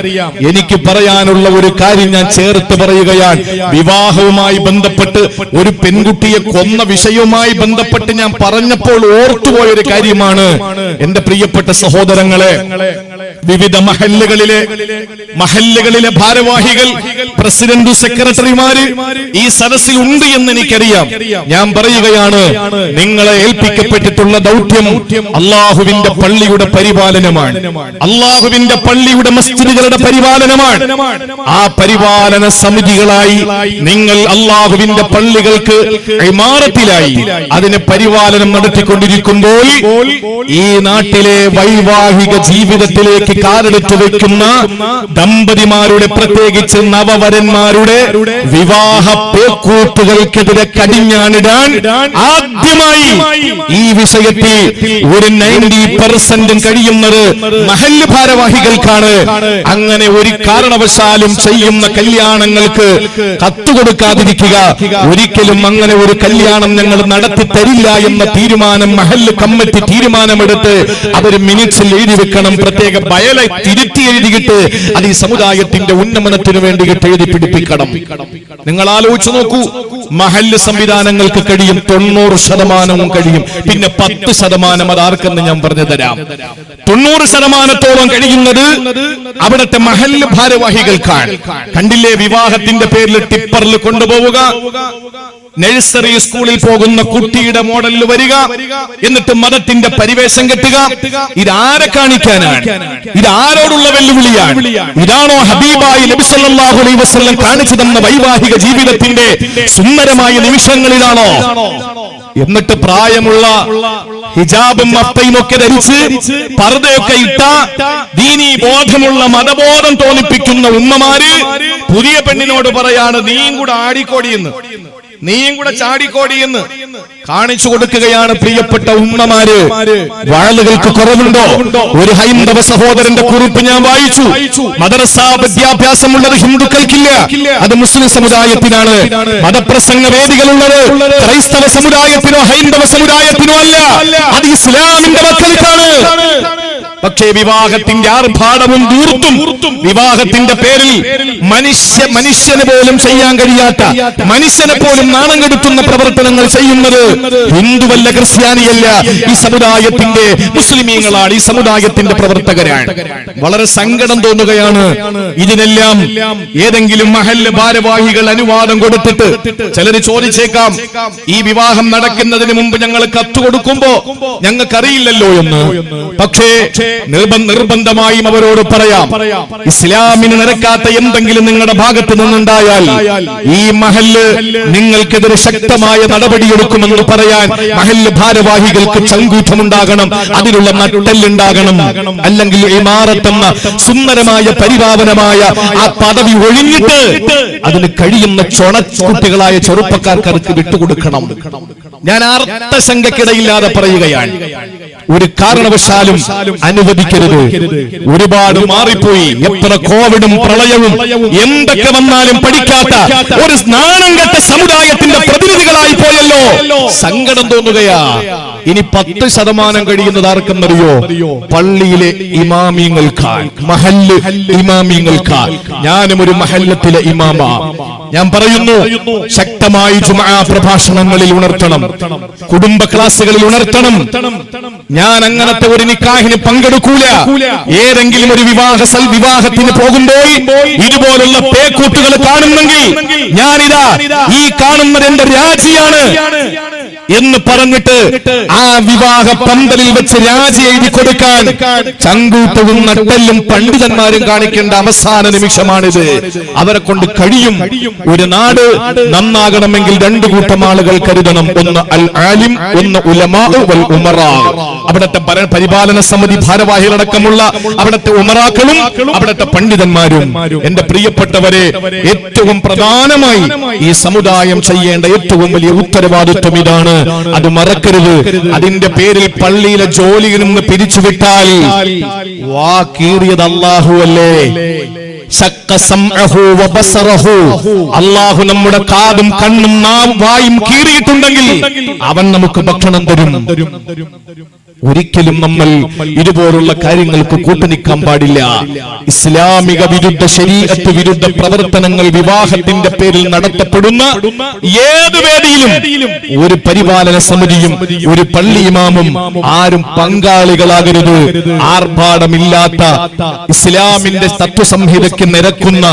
[SPEAKER 1] എനിക്ക് പറയാനുള്ള ഒരു കാര്യം ഞാൻ ചേർത്ത് പറയുകയാണ്. വിവാഹവുമായി ബന്ധപ്പെട്ട് ഒരു പെൺകുട്ടിയെ കൊന്ന വിഷയവുമായി ബന്ധപ്പെട്ട് ഞാൻ പറഞ്ഞപ്പോൾ ഓർത്തുപോയൊരു കാര്യമാണ് എന്റെ പ്രിയപ്പെട്ട സഹോദരങ്ങളെ. വിവിധ മഹല്ലുകളിലെ ഭാരവാഹികൾ, പ്രസിഡന്റ്, സെക്രട്ടറിമാര് ഈ സദസ്സിൽ ഉണ്ട് എന്ന് എനിക്കറിയാം. ഞാൻ പറയുകയാണ്, നിങ്ങളെ ഏൽപ്പിക്കപ്പെട്ടിട്ടുള്ള ദൗത്യം അള്ളാഹുവിന്റെ പള്ളിയുടെ പരിപാലനമാണ്. അള്ളാഹുവിന്റെ പള്ളിയുടെ മസ്ജിദുകളുടെ പരിപാലനമാണ്. ആ പരിപാലന സമിതികളായി നിങ്ങൾ അള്ളാഹുവിന്റെ പള്ളികൾക്ക് ഇമാറത്തിലായി അതിനെ പരിപാലനം നടത്തിക്കൊണ്ടിരിക്കുമ്പോൾ ഈ നാട്ടിലെ വൈവാഹിക ജീവിതത്തിലേക്ക് കാലെടുത്തു വെക്കുന്ന ദമ്പതിമാരുടെ, പ്രത്യേകിച്ച് നവവരന്മാരുടെ വിവാഹ പേക്കൂട്ടുകൾക്കെതിരെ കടിഞ്ഞാണിടാൻ ആദ്യമായി ഈ വിഷയത്തിൽ ഒരു 90% കഴിയുന്നത് മഹല്ല് ഭാരവാഹികൾക്കാണ്. അങ്ങനെ ഒരു കാരണവശാലും ചെയ്യുന്ന കല്യാണങ്ങൾക്ക് കത്തുകൊടുക്കാതിരിക്കുക. ഒരിക്കലും അങ്ങനെ ഒരു കല്യാണം ഞങ്ങൾ നടത്തി തരില്ല എന്ന തീരുമാനം മഹല്ല് കമ്മിറ്റി തീരുമാനമെടുത്ത് അവർ മിനിറ്റ്സിൽ എഴുതി വെക്കണം. പ്രത്യേക ബയലെ തിരുത്തി എഴുതിയിട്ട് അത് ഈ സമുദായത്തിന്റെ ഉന്നമനത്തിന് വേണ്ടിയിട്ട് എഴുതി പിടിപ്പിക്കണം. നിങ്ങൾ ആലോചിച്ചു നോക്കൂ, മഹല്ല് സംവിധാനങ്ങൾക്ക് കഴിയും 90% കഴിയും. പിന്നെ 10% അതാർക്കെന്ന് ഞാൻ പറഞ്ഞു തരാം. 90% കഴിയുന്നത് അവിടുത്തെ മഹല്ല് ഭാരവാഹികൾക്കാണ്. കണ്ടില്ലേ, വിവാഹത്തിന്റെ പേരിൽ ടിപ്പറിൽ കൊണ്ടുപോവുക, നഴ്സറി സ്കൂളിൽ പോകുന്ന കുട്ടിയുടെ മോഡലിൽ വരിക, എന്നിട്ട് മതത്തിന്റെ പരിവേഷം കെട്ടുക. ഇതാരെ കാണിക്കാനാണ്? ഇതാരോടുള്ള വെല്ലുവിളിയാണ്? ഇതാണോ ഹബീബായി നബി സല്ലല്ലാഹു അലൈഹി വസല്ലം കാണിച്ചു തന്ന വൈവാഹിക ജീവിതത്തിന്റെ സുന്ദരമായ നിമിഷങ്ങളിലാണോ? എന്നിട്ട് പ്രായമുള്ള ഹിജാബും മഫ്തയും ഒക്കെ ധരിച്ച് പർദ്ദയൊക്കെ ഇട്ട ദീനീ ബോധമുള്ള മതബോധം തോന്നിപ്പിക്കുന്ന ഉമ്മമാര് പുതിയ പെണ്ണിനോട് പറയാണ്, നീയും കൂടെ ആടിക്കോടിയെന്ന്, നീയും കൂടെ ചാടിക്കോടിയെന്ന് കാണിച്ചു കൊടുക്കുകയാണ്. പ്രിയപ്പെട്ട ഉമ്മമാര്, വാളുകൾക്ക് കുറവുണ്ടോ? ഒരു ഹൈന്ദവ സഹോദരന്റെ കുറിപ്പ് ഞാൻ വായിച്ചു. മദ്രസ വിദ്യാഭ്യാസമുള്ളത് ഹിന്ദുക്കൾക്കില്ല, അത് മുസ്ലിം സമുദായത്തിനാണ്. മതപ്രസംഗ വേദികളുള്ളത് ക്രൈസ്തവ സമുദായത്തിനോ ഹൈന്ദവ സമുദായത്തിനോ അല്ല, അത് ഇസ്ലാമിന്റെ മക്കൾക്കാണ്. പക്ഷേ വിവാഹത്തിന്റെ ആർഭാടവും ദൂർത്തും, വിവാഹത്തിന്റെ പേരിൽ മനുഷ്യന് പോലും ചെയ്യാൻ കഴിയാത്ത, മനുഷ്യനെ പോലും നാണം കെടുത്തുന്ന പ്രവർത്തനങ്ങൾ ചെയ്യുന്നത് ഹിന്ദുവല്ല, ക്രിസ്ത്യാനിയല്ല, ഈ സമുദായത്തിന്റെ മുസ്ലിമീങ്ങളാണ്, ഈ സമുദായത്തിന്റെ പ്രവർത്തകരാണ്. വളരെ സങ്കടം തോന്നുകയാണ്. ഇതിനെല്ലാം ഏതെങ്കിലും മഹല്ല് ഭാരവാഹികൾ അനുവാദം കൊടുത്തിട്ട് ചിലര് ചോദിച്ചേക്കാം, ഈ വിവാഹം നടക്കുന്നതിന് മുമ്പ് ഞങ്ങൾ കത്ത് കൊടുക്കുമ്പോ ഞങ്ങൾക്കറിയില്ലല്ലോ എന്ന്. പക്ഷേ നിർബന്ധമായും അവരോട് പറയാം, ഇസ്ലാമിന് നിരക്കാത്ത എന്തെങ്കിലും നിങ്ങളുടെ ഭാഗത്ത് നിന്നുണ്ടായാൽ ഈ മഹല്ല് നിങ്ങൾക്കെതിരെ ശക്തമായ നടപടിയെടുക്കുമെന്ന് പറയാൻ മഹല്ല് ഭാരവാഹികൾക്ക് ചങ്കൂറ്റമുണ്ടാകണം, അതിനുള്ള നട്ടെല്ലുണ്ടാകണം. അല്ലെങ്കിൽ ഇമാറത്തെന്ന സുന്ദരമായ പരിപാവനമായ ആ പദവി ഒഴിഞ്ഞിട്ട് അതിന് കഴിയുന്ന ചൊണക്കുട്ടികളായ ചെറുപ്പക്കാർക്ക് വിട്ടുകൊടുക്കണം. ഞാൻ അർത്ഥശങ്കക്കിടയില്ലാതെ പറയുകയാണ്, ഒരു കാരണവശാലും അനുവദിക്കരുത്. ഒരുപാട് മാറിപ്പോയി. എത്ര കോവിഡും പ്രളയവും എന്തൊക്കെ വന്നാലും പഠിക്കാത്ത ഒരു നാണം കെട്ട സമുദായത്തിന്റെ പ്രതിനിധികളായി പോയല്ലോ. സങ്കടം തോന്നുകയാ. ഇനി 10% കഴിയുന്നത് ആർക്കെന്നറിയോ? പള്ളിയിലെ ഇമാമിയങ്ങൾക്കാണ്, മഹല്ല് ഇമാമിയങ്ങൾക്കാണ്. ഞാനും ഒരു മഹല്ലത്തിലെ ഇമാമ. ഞാൻ പറയുന്നു, ശക്തമായി ജുമുഅ പ്രഭാഷണങ്ങളിൽ ഉണർത്തണം, കുടുംബ ക്ലാസുകളിൽ ഉണർത്തണം. ഞാൻ അങ്ങനത്തെ ഒരു നിക്കാഹിന് പങ്കെടുക്കൂല. ഏതെങ്കിലും ഒരു വിവാഹത്തിന് പോകുമ്പോൾ ഇതുപോലുള്ള പേക്കൂട്ടുകൾ കാണുന്നെങ്കിൽ ഞാനിതാ ഈ കാണുന്നത് എന്റെ രാജിയാണ് എന്ന് പറഞ്ഞിട്ട് ആ വിവാഹ പന്തലിൽ വെച്ച് രാജി എഴുതി കൊടുക്കാൻ ചങ്കൂട്ടവും നട്ടെല്ലും പണ്ഡിതന്മാരും കാണിക്കേണ്ട അവസാന നിമിഷമാണിത്. അവരെ കൊണ്ട് കഴിയും. ഒരു നാട് നന്നാകണമെങ്കിൽ 2 കൂട്ടം ആളുകൾ കരുതണം. ഒന്ന് അൽ ആലിം, ഒന്ന് ഉലമാ വൽ ഉമറാ. അവിടുത്തെ പരിപാലന സമിതി ഭാരവാഹികളടക്കമുള്ള അവിടുത്തെ ഉമറാക്കളും അവിടുത്തെ പണ്ഡിതന്മാരും. എന്റെ പ്രിയപ്പെട്ടവരെ, ഏറ്റവും പ്രധാനമായി ഈ സമുദായം ചെയ്യേണ്ട ഏറ്റവും വലിയ ഉത്തരവാദിത്വം ഇതാണ്. അത് മറക്കരുത്. അതിന്റെ പേരിൽ പള്ളിയിലെ ജോലിയിൽ നിന്ന് പിരിച്ചുവിട്ടാൽ വാ കീറിയത് അല്ലാഹു അല്ലേ? അല്ലാഹു നമ്മുടെ കാതും കണ്ണും വായും കീറിയിട്ടുണ്ടെങ്കിൽ അവൻ നമുക്ക് ഭക്ഷണം തരും. ഒരിക്കലും നമ്മൾ ഇതുപോലുള്ള കാര്യങ്ങൾക്ക് കൂട്ടുനിൽക്കാൻ പാടില്ല. ഇസ്ലാമിക വിരുദ്ധ ശരീഅത്ത് വിരുദ്ധ പ്രവർത്തനങ്ങൾ വിവാഹത്തിന്റെ പേരിൽ നടത്തപ്പെടുന്ന ഏത് വേദിയിലും ഒരു പരിപാലന സമിതിയും ഒരു പള്ളി ഇമാമും ആരും പങ്കാളികളാകരുത്. ആർഭാടമില്ലാത്ത ഇസ്ലാമിന്റെ തത്വസംഹിതയ്ക്ക് നിരക്കുന്ന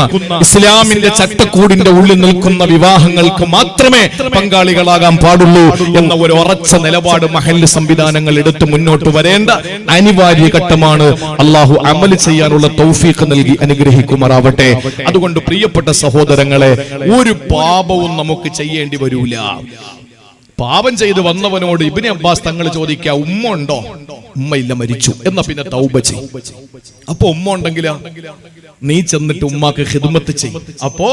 [SPEAKER 1] ഇസ്ലാമിന്റെ ചട്ടക്കൂടിന്റെ ഉള്ളിൽ നിൽക്കുന്ന വിവാഹങ്ങൾക്ക് മാത്രമേ പങ്കാളികളാകാൻ പാടുള്ളൂ എന്ന ഒരു ഉറച്ച നിലപാട് മഹല്ല് സംവിധാനങ്ങൾ എടുത്തു മുന്നോട്ട് വരേണ്ട അനിവാര്യ ഘട്ടമാണ്. അള്ളാഹു അമൽ ചെയ്യാനുള്ള തൗഫീഖ് നൽകി അനുഗ്രഹിക്കുമാറാവട്ടെ. അതുകൊണ്ട് പ്രിയപ്പെട്ട സഹോദരങ്ങളെ, ഒരു പാപവും നമുക്ക് ചെയ്യേണ്ടി വരൂല. പാപം ചെയ്ത് വന്നവനോട് ഇബ്നു അബ്ബാസ് തങ്ങൾ ചോദിക്കുക, ഉമ്മ ഉണ്ടോ? ഉമ്മ ഇല്ല, മരിച്ചു. എന്നാ പിന്നെ തൗബ ചെയ്യും. അപ്പൊ ഉമ്മ ഉണ്ടെങ്കിലാ നീ ചെന്നിട്ട് ഉമ്മാക്ക് ഖിദ്മത്ത് ചെയ്യും. അപ്പോ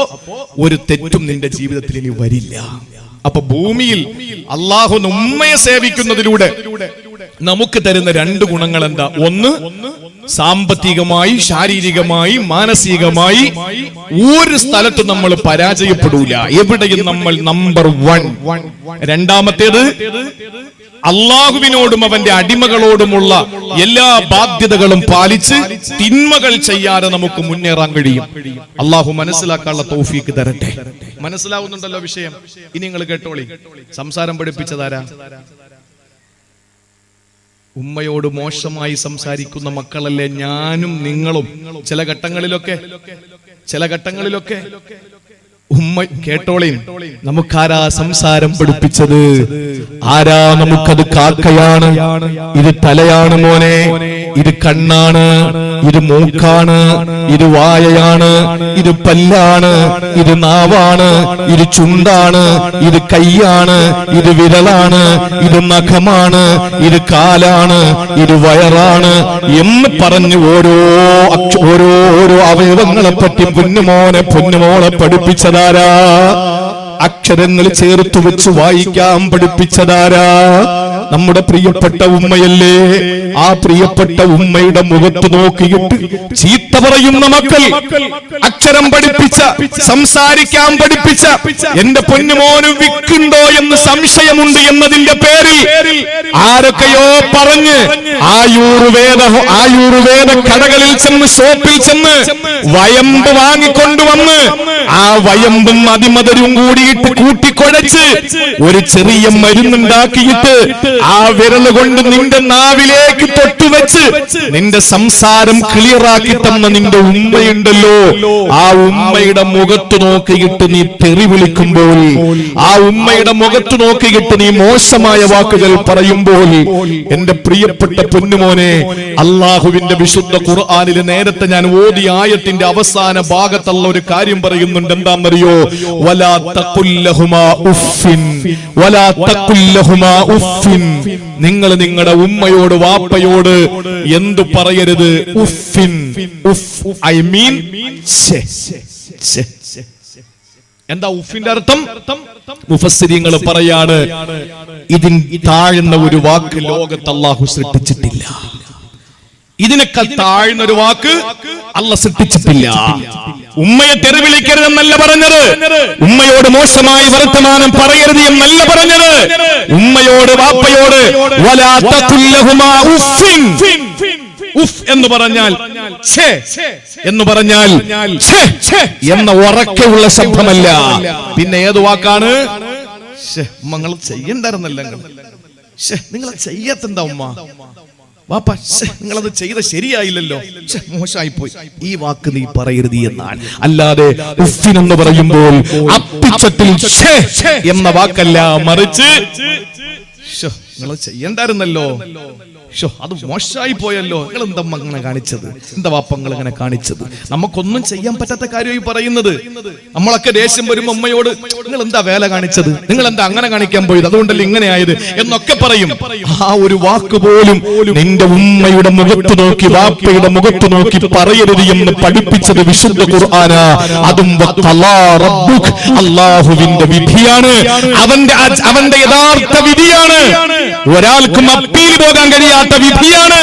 [SPEAKER 1] ഒരു തെറ്റും നിന്റെ ജീവിതത്തിൽ ഇനി വരില്ല. അപ്പൊ ഭൂമിയിൽ അള്ളാഹു ഉമ്മയെ സേവിക്കുന്നതിലൂടെ നമുക്ക് തരുന്ന രണ്ട് ഗുണങ്ങൾ എന്താ? ഒന്ന്, സാമ്പത്തികമായി, ശാരീരികമായി, മാനസികമായി ഒരു സ്ഥലത്ത് നമ്മൾ പരാജയപ്പെടൂല, എവിടെയും നമ്മൾ നമ്പർ 1. രണ്ടാമത്തേത്, അള്ളാഹുവിനോടും അവന്റെ അടിമകളോടുമുള്ള എല്ലാ ബാധ്യതകളും പാലിച്ച് തിന്മകൾ ചെയ്യാതെ നമുക്ക് മുന്നേറാൻ കഴിയും. അള്ളാഹു മനസ്സിലാക്കാനുള്ള തൗഫീക്ക് തരട്ടെ. മനസ്സിലാവുന്നുണ്ടല്ലോ വിഷയം? ഇനി നിങ്ങൾ കേട്ടോളി. സംസാരം പഠിപ്പിച്ചതാരാ? ഉമ്മയോട് മോശമായി സംസാരിക്കുന്ന മക്കളല്ലേ ഞാനും നിങ്ങളും. ചില ഘട്ടങ്ങളിലൊക്കെ ഉമ്മ കേട്ടോളീൻ, നമുക്കാരാ സംസാരം പഠിപ്പിച്ചത്? ആരാ നമുക്കത് കാക്കയാണ്? ഇത് തലയാണ് മോനെ, ഇത് കണ്ണാണ്, ഇത് മൂക്കാണ്, ഇത് വായയാണ്, ഇത് പല്ലാണ്, ഇത് നാവാണ്, ഇത് ചുണ്ടാണ്, ഇത് കൈയാണ്, ഇത് വിരലാണ്, ഇത് നഖമാണ്, ഇത് കാലാണ്, ഇത് വയറാണ് എന്ന് പറഞ്ഞ് ഓരോ അവയവങ്ങളെ പറ്റി പൊന്നുമോളെ പഠിപ്പിച്ചതാരാ? അക്ഷരങ്ങൾ ചേർത്ത് വെച്ച് വായിക്കാൻ പഠിപ്പിച്ചതാരാ? നമ്മുടെ പ്രിയപ്പെട്ട ഉമ്മയല്ലേ? ആ പ്രിയപ്പെട്ട ഉമ്മയുടെ മുഖത്ത് നോക്കിയിട്ട് ചീത്ത പറയുന്ന മക്കൾ, അക്ഷരം പഠിപ്പിച്ച, സംസാരിക്കാൻ പഠിപ്പിച്ച എന്റെ പൊന്നുമോന് വിക്കുണ്ടോ എന്ന് സംശയമുണ്ട് എന്നതിന്റെ പേരിൽ ആരൊക്കെയോ പറഞ്ഞ് ആയുർവേദ കടകളിൽ ചെന്ന്, ഷോപ്പിൽ ചെന്ന് വയമ്പ് വാങ്ങിക്കൊണ്ടുവന്ന് ആ വയമ്പും അതിമധുരവും കൂടിയിട്ട് കൂട്ടിക്കുഴച്ച് ഒരു ചെറിയ മരുന്നുണ്ടാക്കിയിട്ട് ആ വിരല് കൊണ്ട് നിന്റെ നാവിലേക്ക് തൊട്ടുവെച്ച് നിന്റെ സംസാരം ക്ലിയറാക്കി തന്ന നിന്റെ ഉമ്മയുണ്ടല്ലോ, ആ ഉമ്മയുടെ മുഖത്ത് നോക്കിയിട്ട് നീ തെറി വിളിക്കുമ്പോൾ, ആ ഉമ്മയുടെ മുഖത്ത് നോക്കിയിട്ട് നീ മോശമായ വാക്കുകൾ പറയുമ്പോൾ, എന്റെ പ്രിയപ്പെട്ട പൊന്നുമോനെ, അള്ളാഹുവിന്റെ വിശുദ്ധ ഖുർആനിൽ നേരത്തെ ഞാൻ ഓതിയ ആയത്തിന്റെ അവസാന ഭാഗത്തുള്ള ഒരു കാര്യം പറയുന്നുണ്ട്. എന്താണെന്നറിയോ? വലാ തഖുല്ലഹുമാ ഉഫ്ഫിൻ വലാ തഖുല്ലഹുമാ ഉഫ്ഫിൻ. നിങ്ങൾ നിങ്ങളുടെ ഉമ്മയോട് വാപ്പയോട് എന്തു പറയരുത്? ഉഫ്ഫിൻ. ഉഫ് ഐ മീൻ ഛെ. എന്താ ഉഫിന്റെ അർത്ഥം? മുഫസ്സിരീങ്ങൾ പറയാണ്, ഇതിൻ താഴ്ന്ന ഒരു വാക്ക് ലോകത്ത് അല്ലാഹു സൃഷ്ടിച്ചിട്ടില്ല. ഇതിനേക്കാൾ താഴ്ന്ന ഒരു വാക്ക് അല്ലാഹു സൃഷ്ടിച്ചിട്ടില്ല. ഉമ്മയെ തെറി വിളിക്കരുതെന്നല്ല പറഞ്ഞത്, ഉമ്മയോട് മോശമായി വർത്തമാനം പറയരുത് എന്നല്ല പറഞ്ഞത്. ഉമ്മയോട് വാപ്പയോട് വലാ തഖുല്ലഹുമാ ഉഫ്ഫിൻ. ഉഫ് എന്ന് പറഞ്ഞാൽ ഛേ എന്ന് പറഞ്ഞാൽ ഛേ എന്ന ഉറക്കെയുള്ള ശബ്ദമല്ല. പിന്നെ ഏത് വാക്കാണ്? നിങ്ങൾ ചെയ്യണ്ടായിരുന്നല്ല, നിങ്ങൾ ചെയ്യാത്തെന്താ ഉമ്മ വാപ്പ, നിങ്ങളത് ചെയ്ത ശരിയായില്ലല്ലോ, മോശമായി പോയി, ഈ വാക്ക് നീ പറയരുത് എന്നാണ്. അല്ലാതെ ഉഫ്ഫിൻ എന്ന് പറയുമ്പോൾ അപ്പിച്ചത്തിൽ എന്ന വാക്കല്ല, മറിച്ച് നിങ്ങൾ ചെയ്യണ്ടായിരുന്നല്ലോ, അത് മോശമായി പോയല്ലോ, നിങ്ങൾ എന്താ അങ്ങനെ കാണിച്ചത്, എന്താ വാപ്പങ്ങൾ ഇങ്ങനെ കാണിച്ചത്, നമുക്കൊന്നും ചെയ്യാൻ പറ്റാത്ത കാര്യമായി പറയുന്നത്. നമ്മളൊക്കെ ദേഷ്യം വരുമ്പോ അമ്മയോട് നിങ്ങൾ എന്താ വേല കാണിച്ചത്, നിങ്ങൾ എന്താ അങ്ങനെ കാണിക്കാൻ പോയത്, അതുകൊണ്ടല്ലേ ഇങ്ങനെ ആയത് എന്നൊക്കെ പറയും. ആ ഒരു വാക്ക് പോലും നിന്റെ ഉമ്മയുടെ മുഖത്ത് നോക്കി, വാപ്പയുടെ മുഖത്ത് നോക്കി പറയരുത് എന്ന് പഠിപ്പിച്ചത് വിശുദ്ധ ഖുർആനാ. അതും അല്ലാഹുവിന്റെ വിധിയാണ്, അവന്റെ യഥാർത്ഥ വിധിയാണ്. ഒരാൾക്കും അപ്പീൽ പോകാൻ കഴിയാത്ത വിധിയാണ്.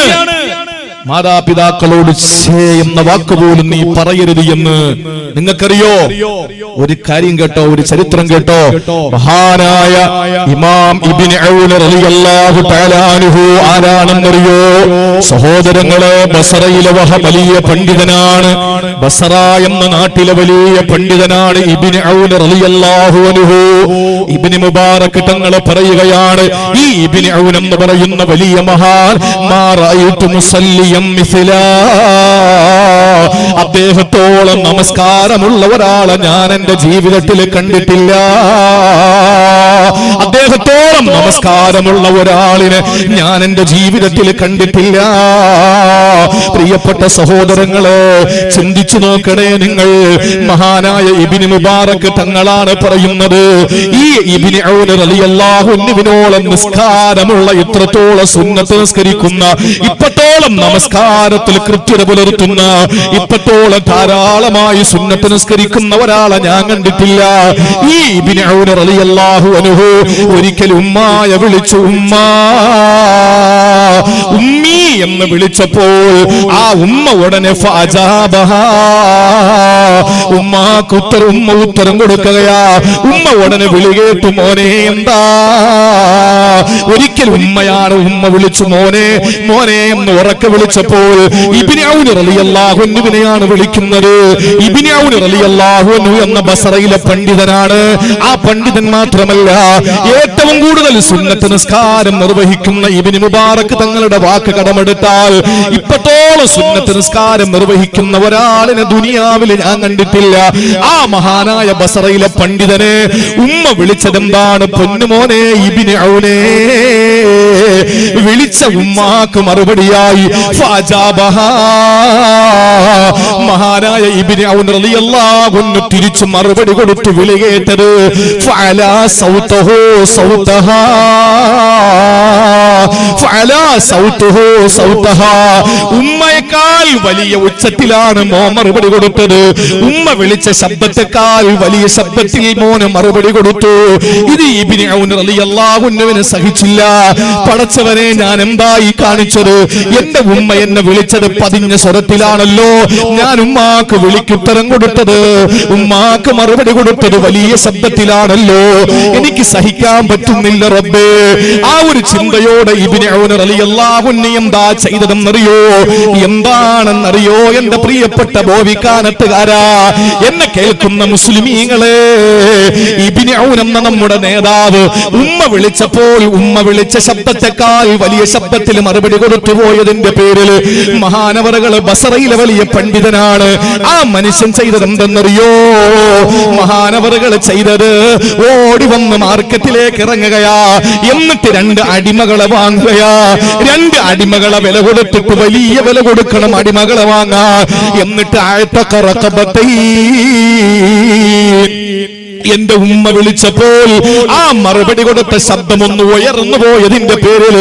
[SPEAKER 1] മാതാപിതാക്കളോട് ഛേ എന്ന വാക്കുപോലും നീ പറയരുത് എന്ന് നിങ്ങൾക്കറിയോ? ഒരു കാര്യം കേട്ടോ, ഒരു ചരിത്രം കേട്ടോ. മഹാനായ ഇമാം ഇബ്നു ഔൻ റളിയല്ലാഹു തആല അൻഹു ആരാണെന്നറിയോ? സഹോദരങ്ങളെ, ബസറയിലെ വലിയ പണ്ഡിതനാണ്. ബസറ എന്ന നാട്ടിലെ വലിയ പണ്ഡിതനാണ് ഇബ്നു ഔൻ റളിയല്ലാഹു അൻഹു. ഇബ്നു മുബാറക് തങ്ങൾ പറയുകയാണ്, ഈ ഇബ്നു ഔൻ എന്ന് പറയുന്ന വലിയ മഹാൻ, മാ റഅയ്തു മുസല്ലിയം മിസ്ലാ, അദ്ദേഹത്തോളം നമസ്കാരമുള്ള ഒരാളെ ഞാൻ എന്റെ ജീവിതത്തിൽ കണ്ടിട്ടില്ല. അദ്ദേഹത്തോളം നമസ്കാരമുള്ള ഒരാളിനെ ഞാൻ എന്റെ ജീവിതത്തിൽ കണ്ടിട്ടില്ല. പ്രിയപ്പെട്ട സഹോദരങ്ങളെ, ചിന്തിച്ചു നോക്കണേ നിങ്ങൾ. മഹാനായ ഇബ്നു മുബാറക് തങ്ങളാണ് പറയുന്നത്, ഈ ഇബ്നു ഔൻ റളിയല്ലാഹു അൻഹുവിനോളം നിസ്കാരമുള്ള, ഇത്രത്തോളം സുന്നത്ത് നിസ്കരിക്കുന്ന, ഇപ്പത്തോളം നമസ്കാരത്തിൽ കൃത്യത പുലർത്തുന്ന, ഇപ്പത്തോളം ധാരാളമായി സുന്നത്ത് നിസ്കരിക്കുന്ന ഒരാളെ ഞാൻ കണ്ടിട്ടില്ല. ഈ ഇബ്നു ഔൻ റളിയല്ലാഹു അൻഹു ഒരിക്കൽ ഉമ്മായെ വിളിച്ചു. ഉമ്മി എന്ന് വിളിച്ചപ്പോൾ ആ ഉമ്മ ഉടനെ ഉമ്മ ഉത്തരം കൊടുക്കുകയാ. ഉമ്മ ഉടനെ വിളി കേട്ടു, മോനെ എന്താ? ഒരിക്കൽ ഉമ്മയാണ് ഉമ്മ വിളിച്ചു മോനെ മോനെ എന്ന് ഉറക്കെ വിളിച്ചപ്പോൾ ഇബ്നു ഔൻ റളിയല്ലാഹു അൻഹുവിനെയാണ് വിളിക്കുന്നത്. ഇബ്നു ഔൻ റളിയല്ലാഹു അൻഹു എന്ന ബസറയിലെ പണ്ഡിതനാണ്. ആ പണ്ഡിതൻ മാത്രമല്ല, ഏറ്റവും കൂടുതൽ സുന്നത്ത് നിസ്കാരം നിർവഹിക്കുന്ന ഇബ്നു മുബാറക് തങ്ങളുടെ വാക്ക് കടമെടുത്താൽ ഇപ്പത്തോളം സുന്നത്ത് നിസ്കാരം നിർവഹിക്കുന്ന ഒരാളിനെ ദുനിയാവിൽ ഞാൻ കണ്ടിട്ടില്ല. ആ മഹാനായ ബസറയിലെ പണ്ഡിതനെ ഉമ്മ വിളിച്ചതെന്താണ്? പൊന്നുമോനെ ഇബ്നു ഔനേ. വിളിച്ച ഉമ്മാക്ക് മറുപടിയായി മഹാനായ ഇബ്നു ഔൻ റളിയല്ലാഹു അൻഹു തിരിച്ചു മറുപടി കൊടുത്തു. വിളി കേട്ടത് ഫഅലാ സൗതഹു സൗതഹാ, ഫഅലാ സൗതഹു സൗതഹാ. ഉമ്മയേക്കാൾ വലിയ ഉച്ചത്തിലാണ് മോൻ മറുപടി കൊടുത്തത്. ഉമ്മ വിളിച്ച ശബ്ദത്തെക്കാൾ വലിയ ശബ്ദത്തിൽ മോന് മറുപടി കൊടുത്തു. ഇത് ഇബ്നു ഔൻ റളിയല്ലാഹു അൻഹുവിനെ സഹിച്ചില്ല. പടച്ചവനെ, ഞാൻ എന്തായി കാണിച്ചത്? എന്റെ ഉമ്മ എന്നെ വിളിച്ചത് പതിഞ്ഞ സ്വരത്തിലാണല്ലോ. ഞാൻ ഉമ്മാക്ക് വിളിക്കുത്തരം കൊടുത്തത്, ഉമ്മാക്ക് മറുപടി കൊടുത്തത് വലിയ ശബ്ദത്തിലാണല്ലോ. എനിക്ക് സഹിക്കാൻ പറ്റുന്നില്ല റബ്ബേ. ആ ഒരു ചിന്തയോടെ ഇബ്നു ഔൻ റളിയല്ലാഹു അൻഹു എന്താ ചെയ്തതെന്നറിയോ? എന്താണെന്നറിയോ? എന്റെ പ്രിയപ്പെട്ട ബോവിക്കാനത്തുകാരാ, എന്നെ കേൾക്കുന്ന മുസ്ലിമീങ്ങളെ, ഇബ്നു ഔൻ എന്ന നമ്മുടെ നേതാവ് ഉമ്മ വിളിച്ചപ്പോൾ ഉമ്മ വിളിച്ച ശബ്ദത്തെക്കാൾ വലിയ ശബ്ദത്തിൽ മറുപടി കൊടുത്തു പോയതിന്റെ പേരിൽ മഹാനവറുകൾ ബസറയിലെ വലിയ പണ്ഡിതനാണ്. ആ മനുഷ്യൻ ചെയ്തത് എന്തെന്നറിയോ? മഹാനവറുകൾ ചെയ്തത് ഓടി വന്ന് മാർക്കറ്റിലേക്ക് ഇറങ്ങുകയാ. എന്നിട്ട് 2 അടിമകളെ വാങ്ങുകയാ. 2 അടിമകളെ വില കൊടുത്തിട്ട് വലിയ വില കൊടുക്കണം അടിമകളെ വാങ്ങാ. എന്നിട്ട് എന്റെ ഉമ്മ വിളിച്ചപ്പോൾ ആ മറുപടി കൊടുത്ത ശബ്ദം ഒന്ന് ഉയർന്നു പോയതിന്റെ പേരിൽ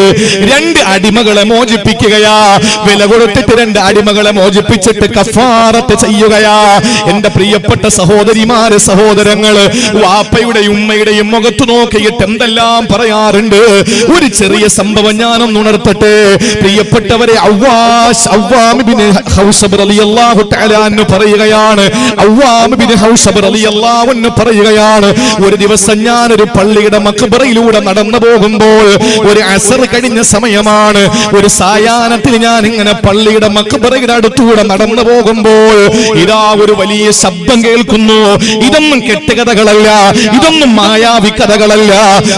[SPEAKER 1] 2 അടിമകളെ മോചിപ്പിക്കുകയാ. വില കൊടുത്തിട്ട് 2 അടിമകളെ മോചിപ്പിച്ചിട്ട് കഫാറത്ത് ചെയ്യുകയാ. എന്റെ പ്രിയപ്പെട്ട സഹോദരിമാരെ, സഹോദരങ്ങള്, വാപ്പയുടെയും ഉമ്മയുടെയും മുഖത്ത് നോക്കിയിട്ട് എന്തെല്ലാം പറയാറുണ്ട്. ഒരു ചെറിയ സംഭവം ഞാനൊന്ന് ഉണർത്തട്ടെ. പ്രിയപ്പെട്ടവരെ, അവ്വാം ഇബ്നു ഹൗസബ് റളിയല്ലാഹു തആല അൻഹു പറയുകയാണ്. അവ്വാം ഇബ്നു ഹൗസബ് റളിയല്ലാഹു അൻഹു പറയുകയാണ്, ഒരു ദിവസം ഞാനൊരു പള്ളിയുടെ മഖ്ബറയിലൂടെ നടന്നു പോകുമ്പോൾ, ഒരു അസർ കഴിഞ്ഞ സമയമാണ്, ഒരു സായാഹ്നത്തിൽ ഞാൻ ഇങ്ങനെ പള്ളിയുടെ മഖ്ബറയുടെ അടുത്തൂടെ നടന്നു പോകുമ്പോൾ ഇതാ ഒരു വലിയ ശബ്ദം കേൾക്കുന്നു. ഇതൊന്നും കെട്ടുകഥകളല്ല, ഇതൊന്നും മായാവി കഥകളല്ല.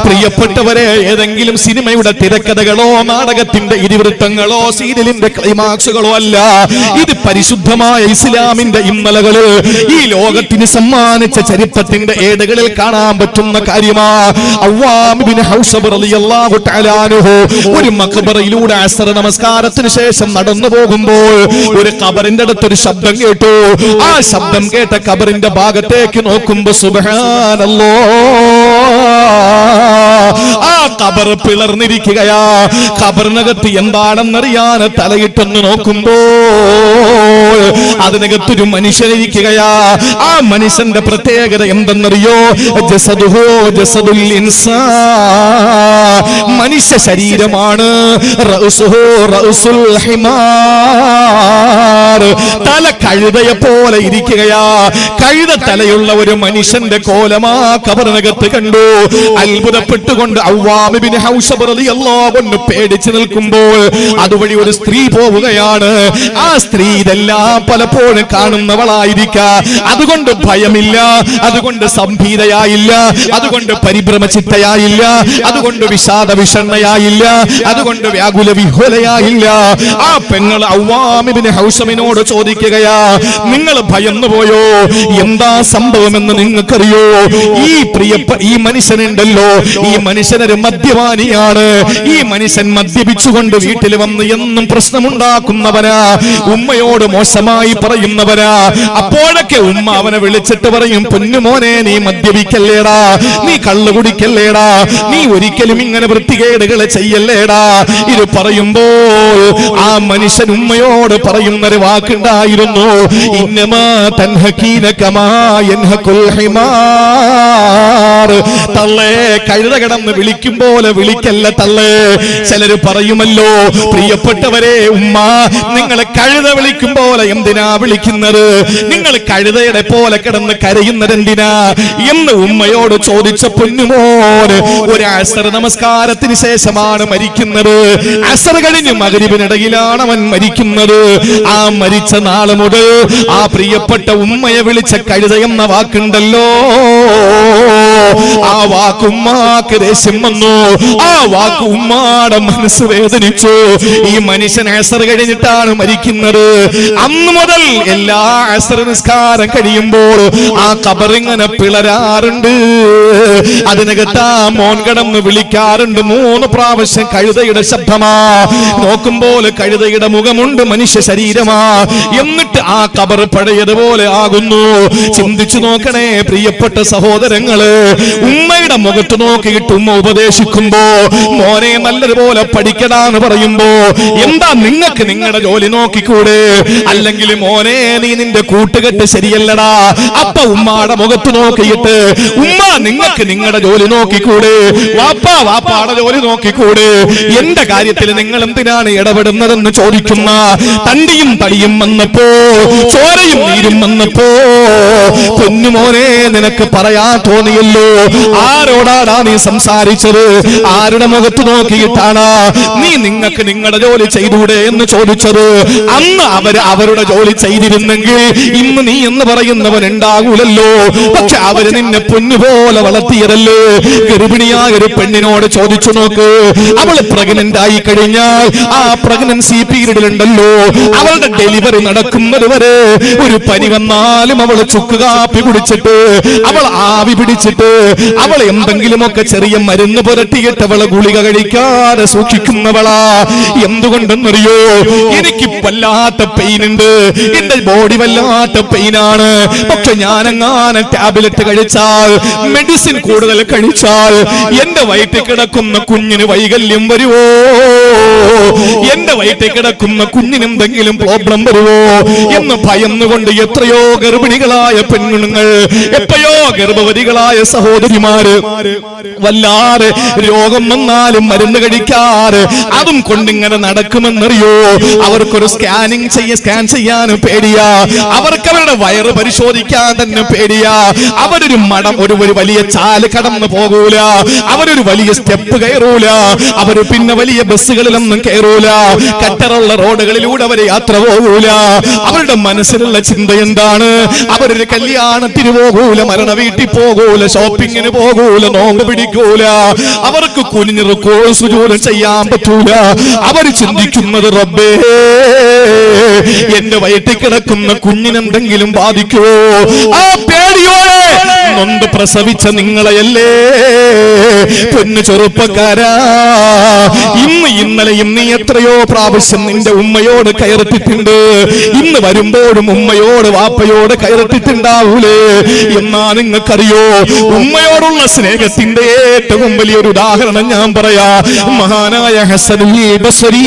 [SPEAKER 1] പ്രിയപ്പെട്ടവരെ, ഏതെങ്കിലും സിനിമയുടെ തിരക്കഥകളോ നാടകത്തിന്റെ ഇതിവൃത്തങ്ങളോ സീരിയലിന്റെ ക്ലൈമാക്സുകളോ അല്ല. ഇത് പരിശുദ്ധമായ ഇസ്ലാമിന്റെ ഇന്നലകള് ഈ ലോകത്തിന് സമ്മാനിച്ച ചരിത്രത്തിന്റെ ഏടുകളിൽ കാണാൻ പറ്റുന്ന കാര്യമാ. അവ്വാം ഇബ്നു ഹൗസബ് റളിയല്ലാഹു തആല അൻഹു ഒരു മഖ്ബറയിലൂടെ അസ്ർ നമസ്കാരത്തിന് ശേഷം നടന്നു പോകുമ്പോൾ ഒരു ഖബറിന്റെ അടുത്തൊരു ശബ്ദം കേട്ടു. ആ ശബ്ദം കേട്ട ഖബറിന്റെ ഭാഗത്തേക്ക് നോക്കുമ്പോൾ സുബ്ഹാനല്ലാഹ്, ആ ഖബർ പിളർന്നിരിക്കുകയാ. ഖബറിനകത്ത് എന്താണെന്നറിയാൻ തലയിട്ടൊന്ന് നോക്കുമ്പോൾ അതിനകത്തൊരു മനുഷ്യനിരിക്കുകയാ. ആ മനുഷ്യന്റെ പ്രത്യേകത എന്തെന്നറിയോ? ജസദുഹു ജസദുൽ ഇൻസാൻ, മനുഷ്യ ശരീരമാണ്. റഅസുഹു റഅസുൽ ഹിമാർ, തല കഴുതയെ പോലെ ഇരിക്കുകയാ. കഴുത തലയുള്ള ഒരു മനുഷ്യന്റെ കോലമാ ഖബറിനകത്ത് കണ്ടു. അത്ഭുതപ്പെട്ടുകൊണ്ട് അവ്വാം ഇബ്നു ഹൗശബ് റളിയല്ലാഹു അൻഹു പേടിച്ചു നിൽക്കുമ്പോൾ അതുവഴി ഒരു സ്ത്രീ പോവുകയാണ്. ആ സ്ത്രീ ഇതെല്ലാം പലപ്പോഴും കാണുന്നവളായിരിക്കാം. അതുകൊണ്ട് ഭയമില്ല, അതുകൊണ്ട് സംഭീതയായില്ല, അതുകൊണ്ട് പരിഭ്രമചിത്തയായില്ല, അതുകൊണ്ട് വിഷാദ വിഷണ്ണയായില്ല, അതുകൊണ്ട് വ്യാകുല വിഹ്വലയായില്ല. ആ പെങ്ങൾ അവ്വാം ഇബ്നു ഹൗശബിനോട് ചോദിക്കുകയാ, നിങ്ങൾ ഭയന്നു പോയോ? എന്താ സംഭവമെന്ന് നിങ്ങൾക്കറിയോ? ഈ മനുഷ്യനുണ്ടല്ലോ, ഈ മനുഷ്യനൊരു മദ്യപാനിയാണ്. ഈ മനുഷ്യൻ മദ്യപിച്ചുകൊണ്ട് വീട്ടിൽ വന്ന് എന്നും പ്രശ്നമുണ്ടാക്കുന്നവനാ, ഉമ്മയോട് മോശമായി പറയുന്നവനാ. അപ്പോഴൊക്കെ ഉമ്മ അവനെ വിളിച്ചിട്ട് പറയും, പൊന്നുമോനെ നീ മദ്യപിക്കല്ലേടാ, നീ കള്ളു കുടിക്കല്ലേടാ, നീ ഒരിക്കലും ഇങ്ങനെ വൃത്തികേടുകൾ ചെയ്യല്ലേടാ. ഇത് പറയുമ്പോൾ ആ മനുഷ്യൻ ഉമ്മയോട് പറയുന്നൊരു വാക്കുണ്ടായിരുന്നു, ഇന്നമാ തൻഹകീന കമാ യൻഹകുൽ ഹിമാർ. തള്ളേ, കഴുത കിടന്ന് വിളിക്കും പോലെ വിളിക്കല്ല തള്ളേ. ചിലര് പറയുമല്ലോ, പ്രിയപ്പെട്ടവരെ, ഉമ്മ നിങ്ങളെ കഴുത വിളിക്കും പോലെ എന്തിനാ വിളിക്കുന്നത്? നിങ്ങൾ കഴുതയുടെ പോലെ കിടന്ന് കരയുന്നത് എന്തിനാ എന്ന് ഉമ്മയോട് ചോദിച്ച പൊന്നുമോന്, ഒരു അസർ നമസ്കാരത്തിന് ശേഷമാണ് മരിക്കുന്നത്. അസർ കഴിഞ്ഞ് മഗ്രിബിനിടയിലാണ് അവൻ മരിക്കുന്നത്. ആ മരിച്ച നാള് മുതൽ ആ പ്രിയപ്പെട്ട ഉമ്മയെ വിളിച്ച കഴുത എന്ന വാക്കുണ്ടല്ലോ, ആ വാക്കുമ്മാക്ക് ദേഷ്യം വന്നു. ആ വാക്ക് ഉമ്മാടെ മനസ്സ് വേദനിച്ചു. ഈ മനുഷ്യൻ അസർ കഴിഞ്ഞിട്ടാണ് മരിക്കുന്നത്. അന്ന് മുതൽ എല്ലാ അസർ നിസ്കാരം കഴിയുമ്പോൾ ആ ഖബറിങ്ങനെ പിളരാറുണ്ട്. അതിനകത്ത് ആ മോൻ കിടന്ന് വിളിക്കാറുണ്ട് 3 പ്രാവശ്യം. കഴുതയുടെ ശബ്ദമാ, നോക്കുമ്പോൾ കഴുതയുടെ മുഖമുണ്ട്, മനുഷ്യ ശരീരമാ. എന്നിട്ട് ആ ഖബർ പഴയതുപോലെ ആകുന്നു. ചിന്തിച്ചു നോക്കണേ പ്രിയപ്പെട്ട സഹോദരങ്ങള്, ഉമ്മയുടെ മുഖത്ത് നോക്കിയിട്ട് ഉമ്മ ഉപദേശിക്കുമ്പോ, മോനെ നല്ലതുപോലെ പഠിക്കടാന്ന് പറയുമ്പോ, എന്താ നിങ്ങൾക്ക് നിങ്ങളുടെ ജോലി നോക്കിക്കൂടെ? അല്ലെങ്കിൽ മോനെ നീ നിന്റെ കൂട്ടുകെട്ട് ശരിയല്ലടാ. അപ്പ ഉമ്മാടെ മുഖത്ത് നോക്കിയിട്ട്, ഉമ്മ നിങ്ങൾക്ക് നിങ്ങളുടെ ജോലി നോക്കിക്കൂടെ? വാപ്പാ വാപ്പാടെ ജോലി നോക്കിക്കൂടെ? എന്റെ കാര്യത്തിൽ നിങ്ങൾ എന്തിനാണ് ഇടപെടുന്നതെന്ന് ചോദിക്കുന്ന തണ്ടിയും തടിയും വന്നപ്പോ, ചോരയും നീരും വന്നപ്പോ, പൊന്നുമോനെ നിനക്ക് പറയാൻ തോന്നിയല്ലോ. ആരോടാടാ നീ സംസാരിച്ചത്? ആരുടെ മുഖത്ത് നോക്കിയിട്ടാണ് നീ നിങ്ങൾക്ക് നിങ്ങളുടെ ജോലി ചെയ്തൂടെ എന്ന് ചോദിച്ചത്? അന്ന് അവരുടെ ജോലി ചെയ്തിരുന്നെങ്കിൽ ഇന്ന് നീ എന്ന് പറയുന്നവൻ ഉണ്ടാകൂലല്ലോ. പക്ഷെ അവര് നിന്നെ പൊന്നുപോലെ വളർത്തിയതല്ലേ. ഗർഭിണിയായ ഒരു പെണ്ണിനോട് ചോദിച്ചു നോക്ക്, അവള് പ്രഗ്നന്റ് ആയി കഴിഞ്ഞാൽ ആ പ്രഗ്നൻസി പീരീഡിലുണ്ടല്ലോ, അവളുടെ ഡെലിവറി നടക്കുന്നത് വരെ ഒരു പനി വന്നാലും അവള് ചുക്ക് കാപ്പി കുടിച്ചിട്ട്, അവൾ ആവി പിടിച്ചിട്ട്, അവൾ എന്തെങ്കിലുമൊക്കെ ചെറിയ മരുന്ന് പുരട്ടിയിട്ട് അവളെ ഗുളിക കഴിക്കാതെ സൂക്ഷിക്കുന്നവളാ. എന്തുകൊണ്ടെന്നറിയോ? എനിക്ക് വല്ലാത്ത പെയിൻ ഉണ്ട്, എന്റെ ബോഡി വല്ലാത്ത പെയിനാണ്. പക്ഷെ ഞാനെങ്ങാനും ടാബ്ലറ്റ് കഴിച്ചാൽ, മെഡിസിൻ കൂടുതൽ കഴിച്ചാൽ എന്റെ വയറ്റിൽ കിടക്കുന്ന കുഞ്ഞിന് വൈകല്യം വരുവോ? എന്റെ വയറ്റിൽ കിടക്കുന്ന കുഞ്ഞിന് എന്തെങ്കിലും പ്രോബ്ലം വരുവോ എന്ന് ഭയന്നുകൊണ്ട് എത്രയോ ഗർഭിണികളായ പെണ്ണുങ്ങൾ, എത്രയോ ഗർഭവതികളായ സഹോദരിമാര് വല്ലാതെ രോഗം വന്നാലും മരുന്ന് കഴിക്കാറ് അതും കൊണ്ടിങ്ങനെ നടക്കുമെന്നറിയോ? അവർക്കൊരു സ്കാൻ ചെയ്യാൻ പേടിയാ. അവർക്ക് അവരുടെ വയറ് പരിശോധിക്കാൻ തന്നെ പേടിയാ. അവരൊരു ഒരു വലിയ ചാല് കടന്നു പോകൂല, അവരൊരു വലിയ സ്റ്റെപ്പ് കയറൂല, അവര് പിന്നെ വലിയ ബസ്സുകളിലൊന്നും കയറൂല, കട്ടറുള്ള റോഡുകളിലൂടെ അവര് യാത്ര പോകൂല. അവരുടെ മനസ്സിലുള്ള ചിന്ത എന്താണ്? അവരൊരു കല്യാണത്തിന് പോകൂല, മരണ വീട്ടിൽ പോകൂല, ഷോപ്പിങ്ങിന് പോകൂല, നോമ്പ് പിടിക്കൂല, അവർക്ക് കുനിഞ്ഞു സുജൂദ് ചെയ്യാൻ പറ്റൂല. അവർ ചിന്തിക്കുന്നത്, റബ്ബേ എന്റെ വയറ്റിൽ കിടക്കുന്ന കുഞ്ഞിനെന്തെങ്കിലും ബാധിക്കുമോ? ആ പേടിയോടെ നൊന്ത് പ്രസവിച്ച നിങ്ങളെയല്ലേ പൊന്നു ചെറുപ്പക്കാരാ. ഇന്നലെയും നീ എത്രയോ പ്രാവശ്യം നിന്റെ ഉമ്മയോട് കയറിട്ടിട്ടുണ്ട്. ഇന്ന് വരുമ്പോഴും ഉമ്മയോട് വാപ്പയോട് കയറിട്ടിട്ടുണ്ടാവൂലേ? എന്നാ നിങ്ങൾക്കറിയോ, ഉമ്മയോടുള്ള സ്നേഹത്തിന്റെ ഏറ്റവും വലിയൊരു ഉദാഹരണം ഞാൻ പറയാ. മഹാനായ ഹസനുൽ ബസരി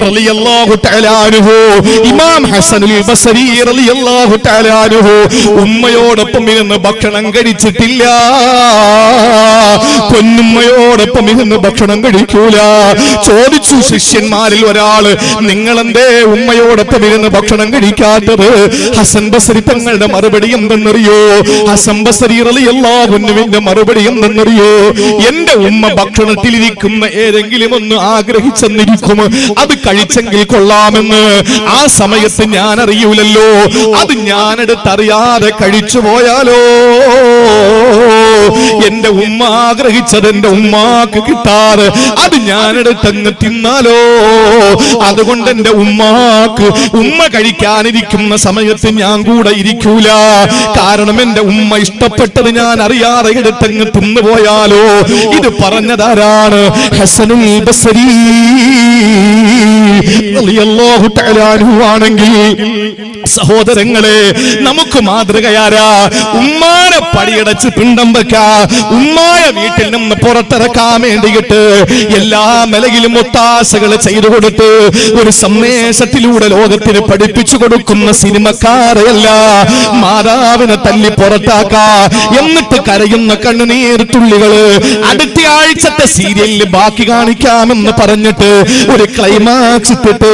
[SPEAKER 1] റളിയല്ലാഹു തആല അൻഹു, ഇമാം ഹസനുൽ ബസരി റളിയല്ലാഹു തആല അൻഹു ഉമ്മയോടൊപ്പം ഇരുന്ന് ഭക്ഷണം കഴിച്ചിട്ടില്ല. പൊന്നുമ്മയോടൊപ്പം ഇരുന്ന് ഭക്ഷണം കഴിക്കൂല. ചോദിച്ചു ശിഷ്യന്മാരിൽ ഒരാള്, നിങ്ങൾ എന്തേ ഉമ്മയോടൊപ്പം ഇരുന്ന് ഭക്ഷണം കഴിക്കാത്തത്? ഹസൻ ബസരി തങ്ങളുടെ മറുപടി എന്തെന്നറിയോ? ഹസൻ ബസരി റളിയല്ലാഹു അൻഹുവിന്റെ മറുപടി എന്തെന്നറിയോ? എന്റെ ഉമ്മ ഭക്ഷണത്തിലിരിക്കുന്ന ഏതെങ്കിലും ഒന്ന് ആഗ്രഹിച്ചെന്നിരിക്കും, അത് കഴിച്ചെങ്കിൽ കൊള്ളാമെന്ന്. ആ സമയത്ത് ഞാൻ അറിയൂലല്ലോ, അത് ഞാനെടുത്തറിയാതെ കഴിച്ചു പോയാലോ? എന്റെ ഉമ്മ ആഗ്രഹിച്ചത് എന്റെ ഉമ്മാക്ക് കിട്ടാതെ അത് ഞാനെടുത്തങ്ങ് തിന്നാലോ? അതുകൊണ്ട് എന്റെ ഉമ്മാക്ക് ഉമ്മ കഴിക്കാനിരിക്കുന്ന സമയത്ത് ഞാൻ കൂടെ ഇരിക്കൂല. കാരണം എന്റെ ഉമ്മ ഇഷ്ടപ്പെട്ടത് ഞാൻ അറിയാതെ എടുത്തങ്ങ് തിന്നുപോയാലോ? ഇത് പറഞ്ഞതാരാണ്? ഹസനുൽ ബസരി റളിയല്ലാഹു തആല അൻഹു ആണെങ്കിൽ സഹോദരങ്ങളെ, നമുക്ക് മാതൃകയാരാ? ഉമ്മാനെ പടിയടച്ച് പിണ്ടം വെക്കാ, ഉമ്മായ വീട്ടിൽ നിന്ന് പുറത്തിറക്കാൻ വേണ്ടിയിട്ട് എല്ലാ നിലയിലും ഒത്താശകൾ ചെയ്തു കൊടുത്ത് ഒരു സന്ദേശത്തിലൂടെ ലോകത്തിന് പഠിപ്പിച്ചു കൊടുക്കുന്ന സിനിമക്കാരെയല്ല മാതാവിനെ തല്ലി പുറത്താക്കാ, എന്നിട്ട് കരയുന്ന കണ്ണുനീർ തുള്ളികള് അടുത്ത ആഴ്ചത്തെ സീരിയലിൽ ബാക്കി കാണിക്കാമെന്ന് പറഞ്ഞിട്ട് ഒരു ക്ലൈമാക്സ് ഇട്ടിട്ട്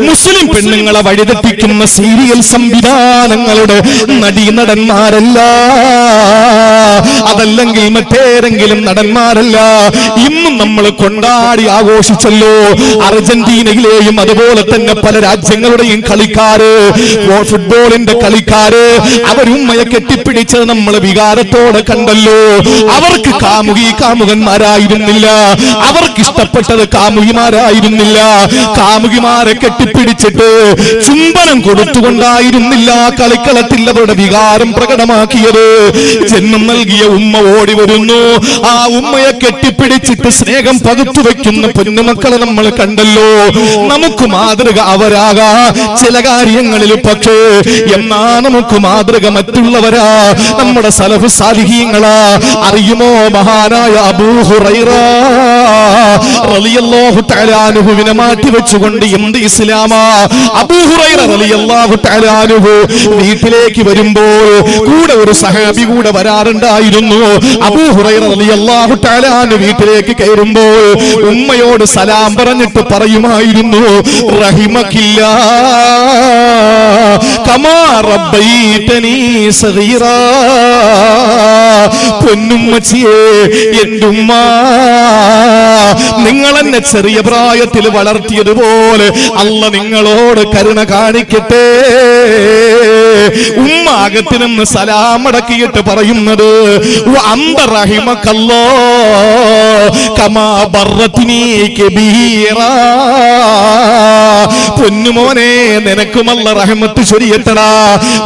[SPEAKER 1] മുസ്ലിം പെണ്ണുങ്ങളെ വഴിതെറ്റിക്കുന്ന സീരിയൽ സംവിധാനങ്ങളുടെ നടീനടന്മാരല്ല, അതല്ലെങ്കിൽ മറ്റേതെങ്കിലും നടന്മാരല്ല. ഇന്നും നമ്മൾ കൊണ്ടാടി ആഘോഷിച്ചല്ലോ അർജന്റീനയിലെയും അതുപോലെ തന്നെ പല രാജ്യങ്ങളുടെയും കളിക്കാര്, ഫുട്ബോളിന്റെ കളിക്കാര്, അവരുമ്മയെ കെട്ടിപ്പിടിച്ചത് നമ്മൾ വികാരത്തോടെ കണ്ടല്ലോ. അവർക്ക് കാമുകന്മാരായിരുന്നില്ല, അവർക്ക് ഇഷ്ടപ്പെട്ടത് കാമുകിമാരായിരുന്നില്ല. കാമുകിമാരെ കെട്ടിപ്പിടിച്ചിട്ട് ചുംബനം കൊടുത്തുകൊണ്ടായിരുന്നില്ല കളിക്കളത്തിൽ അവരുടെ വികാരം പ്രകടമാക്കിയത്. ജന്മം നൽകിയ ഉമ്മ ഓടി വരുന്നു, ആ ഉമ്മയെ കെട്ടിപ്പിടിച്ചിട്ട് സ്നേഹം പകുത്തു വെക്കുന്ന പൊന്നുമക്കളെ നമ്മൾ കണ്ടല്ലോ. നമുക്ക് മാതൃക അവരാകാ ചില കാര്യങ്ങളിൽ, പക്ഷേ എന്നാ നമുക്ക് മാതൃക മറ്റുള്ളവരാ, നമ്മുടെ സലഫ് സാലിഹീങ്ങളാ. അറിയുമോ, മഹാനായ അബൂ ഹുറൈറ റളിയല്ലാഹു തആല അൻഹുവിനെ മാറ്റി വെച്ചുകൊണ്ട് എന്ത് ഇസ്ലാമാ? അബൂ ഹുറൈറ റളിയല്ലാഹു തആല അൻഹു വീട്ടിലേക്ക് വരുമ്പോൾ കൂടെ ഒരു സഹാബി കൂടെ വരാറുണ്ടായിരുന്നു. അബൂ ഹുറൈറ റളിയല്ലാഹു തആല അൻഹു വീട്ടിലേക്ക് കയറുമ്പോൾ ഉമ്മയോട് സലാം പറഞ്ഞിട്ട് പറയുമായിരുന്നു, റഹിമക്കില്ലാ കമാ റബ്ബൈതനീ സഗീറാ. പൊന്നുമ്മച്ചിയേ, എന്റെ ഉമ്മ, നിങ്ങൾ എന്നെ ചെറിയ പ്രായത്തിൽ വളർത്തിയതുപോലെ അല്ല നിങ്ങളോട് കരുണ കാണിക്കട്ടെ. ഉമ്മ അകത്ത് നിന്ന് സലാം അടക്കിയിട്ട് പറയുന്നത്, അന്ത റഹിമക്കല്ലോ കമാ ബർറത്തിനീ കബീറാ. പൊന്നുമോനെ, നിനക്കുമല്ല റഹ്മത്ത് ചൊരിയട്ടടാ.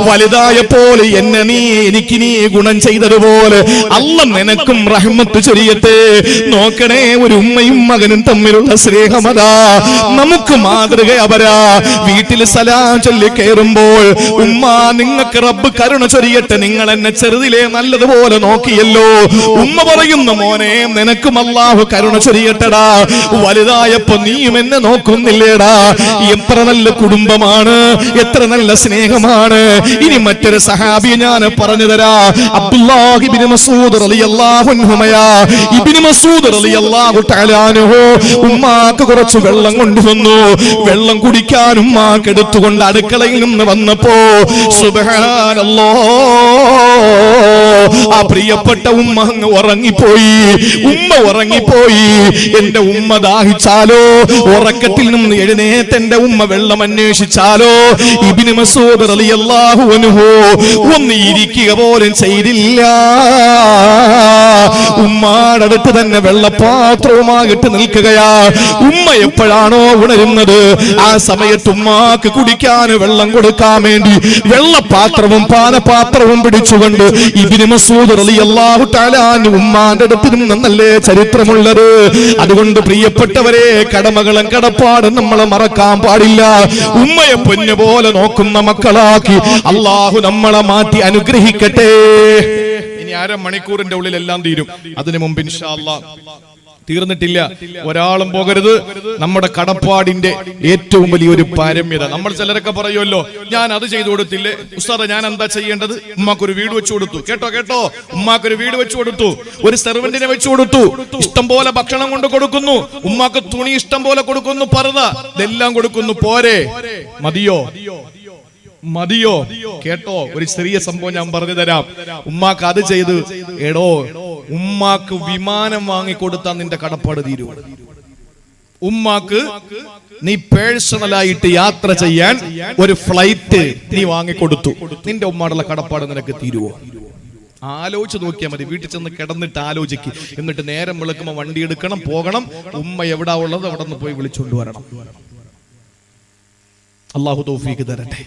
[SPEAKER 1] വലുതായ പോലെ എനിക്ക് നീ ഗുണം ചെയ്തതുപോലെ അല്ല നിനക്കും റഹ്മത്ത് ചൊരിയട്ടെ. നോക്കണേ, ഒരു ഉമ്മയും മകനും തമ്മിലുള്ള സ്നേഹമതാ. നമുക്ക് മാതൃക അവരാ. വീട്ടിൽ സലാം ചൊല്ലി കയറുമ്പോൾ, ഉമ്മ, നിങ്ങൾക്ക് റബ്ബ് കരുണ ചൊരിയട്ടെ, നിങ്ങൾ എന്നെ ചെറുതിലെ നല്ലതുപോലെ നോക്കിയല്ലോ. ഉമ്മ പറയുന്നു, മോനെ, നിനക്കും അല്ലാഹു കരുണ ചൊരിയട്ടടാ. വലുതായപ്പോ നീയും എന്നെ നോക്കുന്നില്ലേടാ. എത്ര നല്ല കുടുംബമാണ്, എത്ര നല്ല സ്നേഹമാണ്. ഇനി മറ്റൊരു സഹാബിയെ ഞാൻ പറഞ്ഞു തരാ. അബ്ദുല്ലാഹി ഇബ്നു മസ്ഊദ് റളിയല്ലാഹു അൻഹുമയാ. ഇബ്നു മസ്ഊദ് റളിയല്ലാഹു തആല അൻഹു ഉമ്മാക്ക് കുറച്ച് വെള്ളം കൊണ്ടുവന്നു. വെള്ളം കുടിക്കാൻ ഉമ്മാക്ക് എടുത്തുകൊണ്ട് അടുക്കളയിൽ നിന്ന് വന്നപ്പോ സുബ്ഹാനല്ലാഹ്, ആ പ്രിയപ്പെട്ട ഉമ്മ അങ്ങ് ഉറങ്ങിപ്പോയി. ഉമ്മ ഉറങ്ങിപ്പോയി. എന്റെ ഉമ്മ ദാഹിച്ചാലോ, ഉറക്കത്തിൽ നിന്ന് എഴുന്നേറ്റ് എന്റെ ഉമ്മ വെള്ളം അന്വേഷിച്ചാലോ, ഇബ്നു മസ്ഊദ് റളിയല്ലാഹു അൻഹു ഒന്ന് ഇരിക്കുക പോലും ചെയ്തില്ല. ഉമ്മാടെ അടുത്ത് തന്നെ വെള്ളപാത്രവുമായിട്ട് നിൽക്കുകയാ. ഉമ്മ എപ്പോഴാണോ ഉണരുന്നത് ആ സമയത്ത് ഉമ്മാക്ക് കുടിക്കാൻ വെള്ളം കൊടുക്കാൻ വേണ്ടി വെള്ളപാത്രവും പാനപാത്രവും പിടിച്ചുകൊണ്ട് ഇബ്നു മസ്ഊദ് റളിയല്ലാഹു തആല ഉമ്മാന്റെ അടുത്ത് നിന്നല്ലേ ചരിത്രമുള്ളത്. അതുകൊണ്ട് പ്രിയപ്പെട്ടവരെ, കടമകളും കടപ്പാടും നമ്മളെ മറക്കാൻ പാടില്ല. ഉമ്മയെ പൊന്നു പോലെ നോക്കുന്ന മക്കളാക്കി അള്ളാഹു നമ്മളെ മാറ്റി അനുഗ്രഹിക്കട്ടെ. ഇനി അരമണിക്കൂറിന്റെ ഉള്ളിൽ എല്ലാം തീരും. അതിനു മുമ്പ് ഇൻഷാ അല്ലാഹ് തീർന്നിട്ടില്ല. ഒരാളും പോകരുത്. നമ്മുടെ കടപ്പാടിന്റെ ഏറ്റവും വലിയൊരു പാരമ്യത. നമ്മൾ ചിലരൊക്കെ പറയുമല്ലോ, ഞാൻ അത് ചെയ്തു കൊടുത്തില്ലേ ഉസ്താദേ, ഞാൻ എന്താ ചെയ്യേണ്ടത്? ഉമ്മാക്കൊരു വീട് വെച്ചു കൊടുത്തു. കേട്ടോ, ഉമ്മാക്കൊരു വീട് വെച്ചു കൊടുത്തു, ഒരു സെർവന്റിനെ വെച്ചു കൊടുത്തു, ഇഷ്ടം പോലെ ഭക്ഷണം കൊണ്ട് കൊടുക്കുന്നു, ഉമ്മാക്ക് തുണി ഇഷ്ടം പോലെ കൊടുക്കുന്നു, പർദ ഇതെല്ലാം കൊടുക്കുന്നു. പോരെ? മതിയോ? കേട്ടോ, ഒരു ചെറിയ സംഭവം ഞാൻ പറഞ്ഞു തരാം. ഉമ്മാക്ക് അത് ചെയ്ത്, എടോ ഉമ്മാക്ക് വിമാനം വാങ്ങിക്കൊടുത്താൽ നിന്റെ കടപ്പാട് തീരുവോ? ഉമ്മാക്ക് നീ പേഴ്സണലായിട്ട് യാത്ര ചെയ്യാൻ ഒരു ഫ്ലൈറ്റ് നീ വാങ്ങിക്കൊടുത്തു, നിന്റെ ഉമ്മാടുള്ള കടപ്പാട് നിനക്ക് തീരുവോ? ആലോചിച്ച് നോക്കിയാൽ മതി. വീട്ടിൽ ചെന്ന് കിടന്നിട്ട് ആലോചിക്ക്. എന്നിട്ട് നേരം വിളക്കുമ്പോൾ വണ്ടി എടുക്കണം, പോകണം. ഉമ്മ എവിടാ ഉള്ളത് അവിടെ നിന്ന് പോയി വിളിച്ചുകൊണ്ട് വരണം. അള്ളാഹു തൗഫീഖ് തരട്ടെ.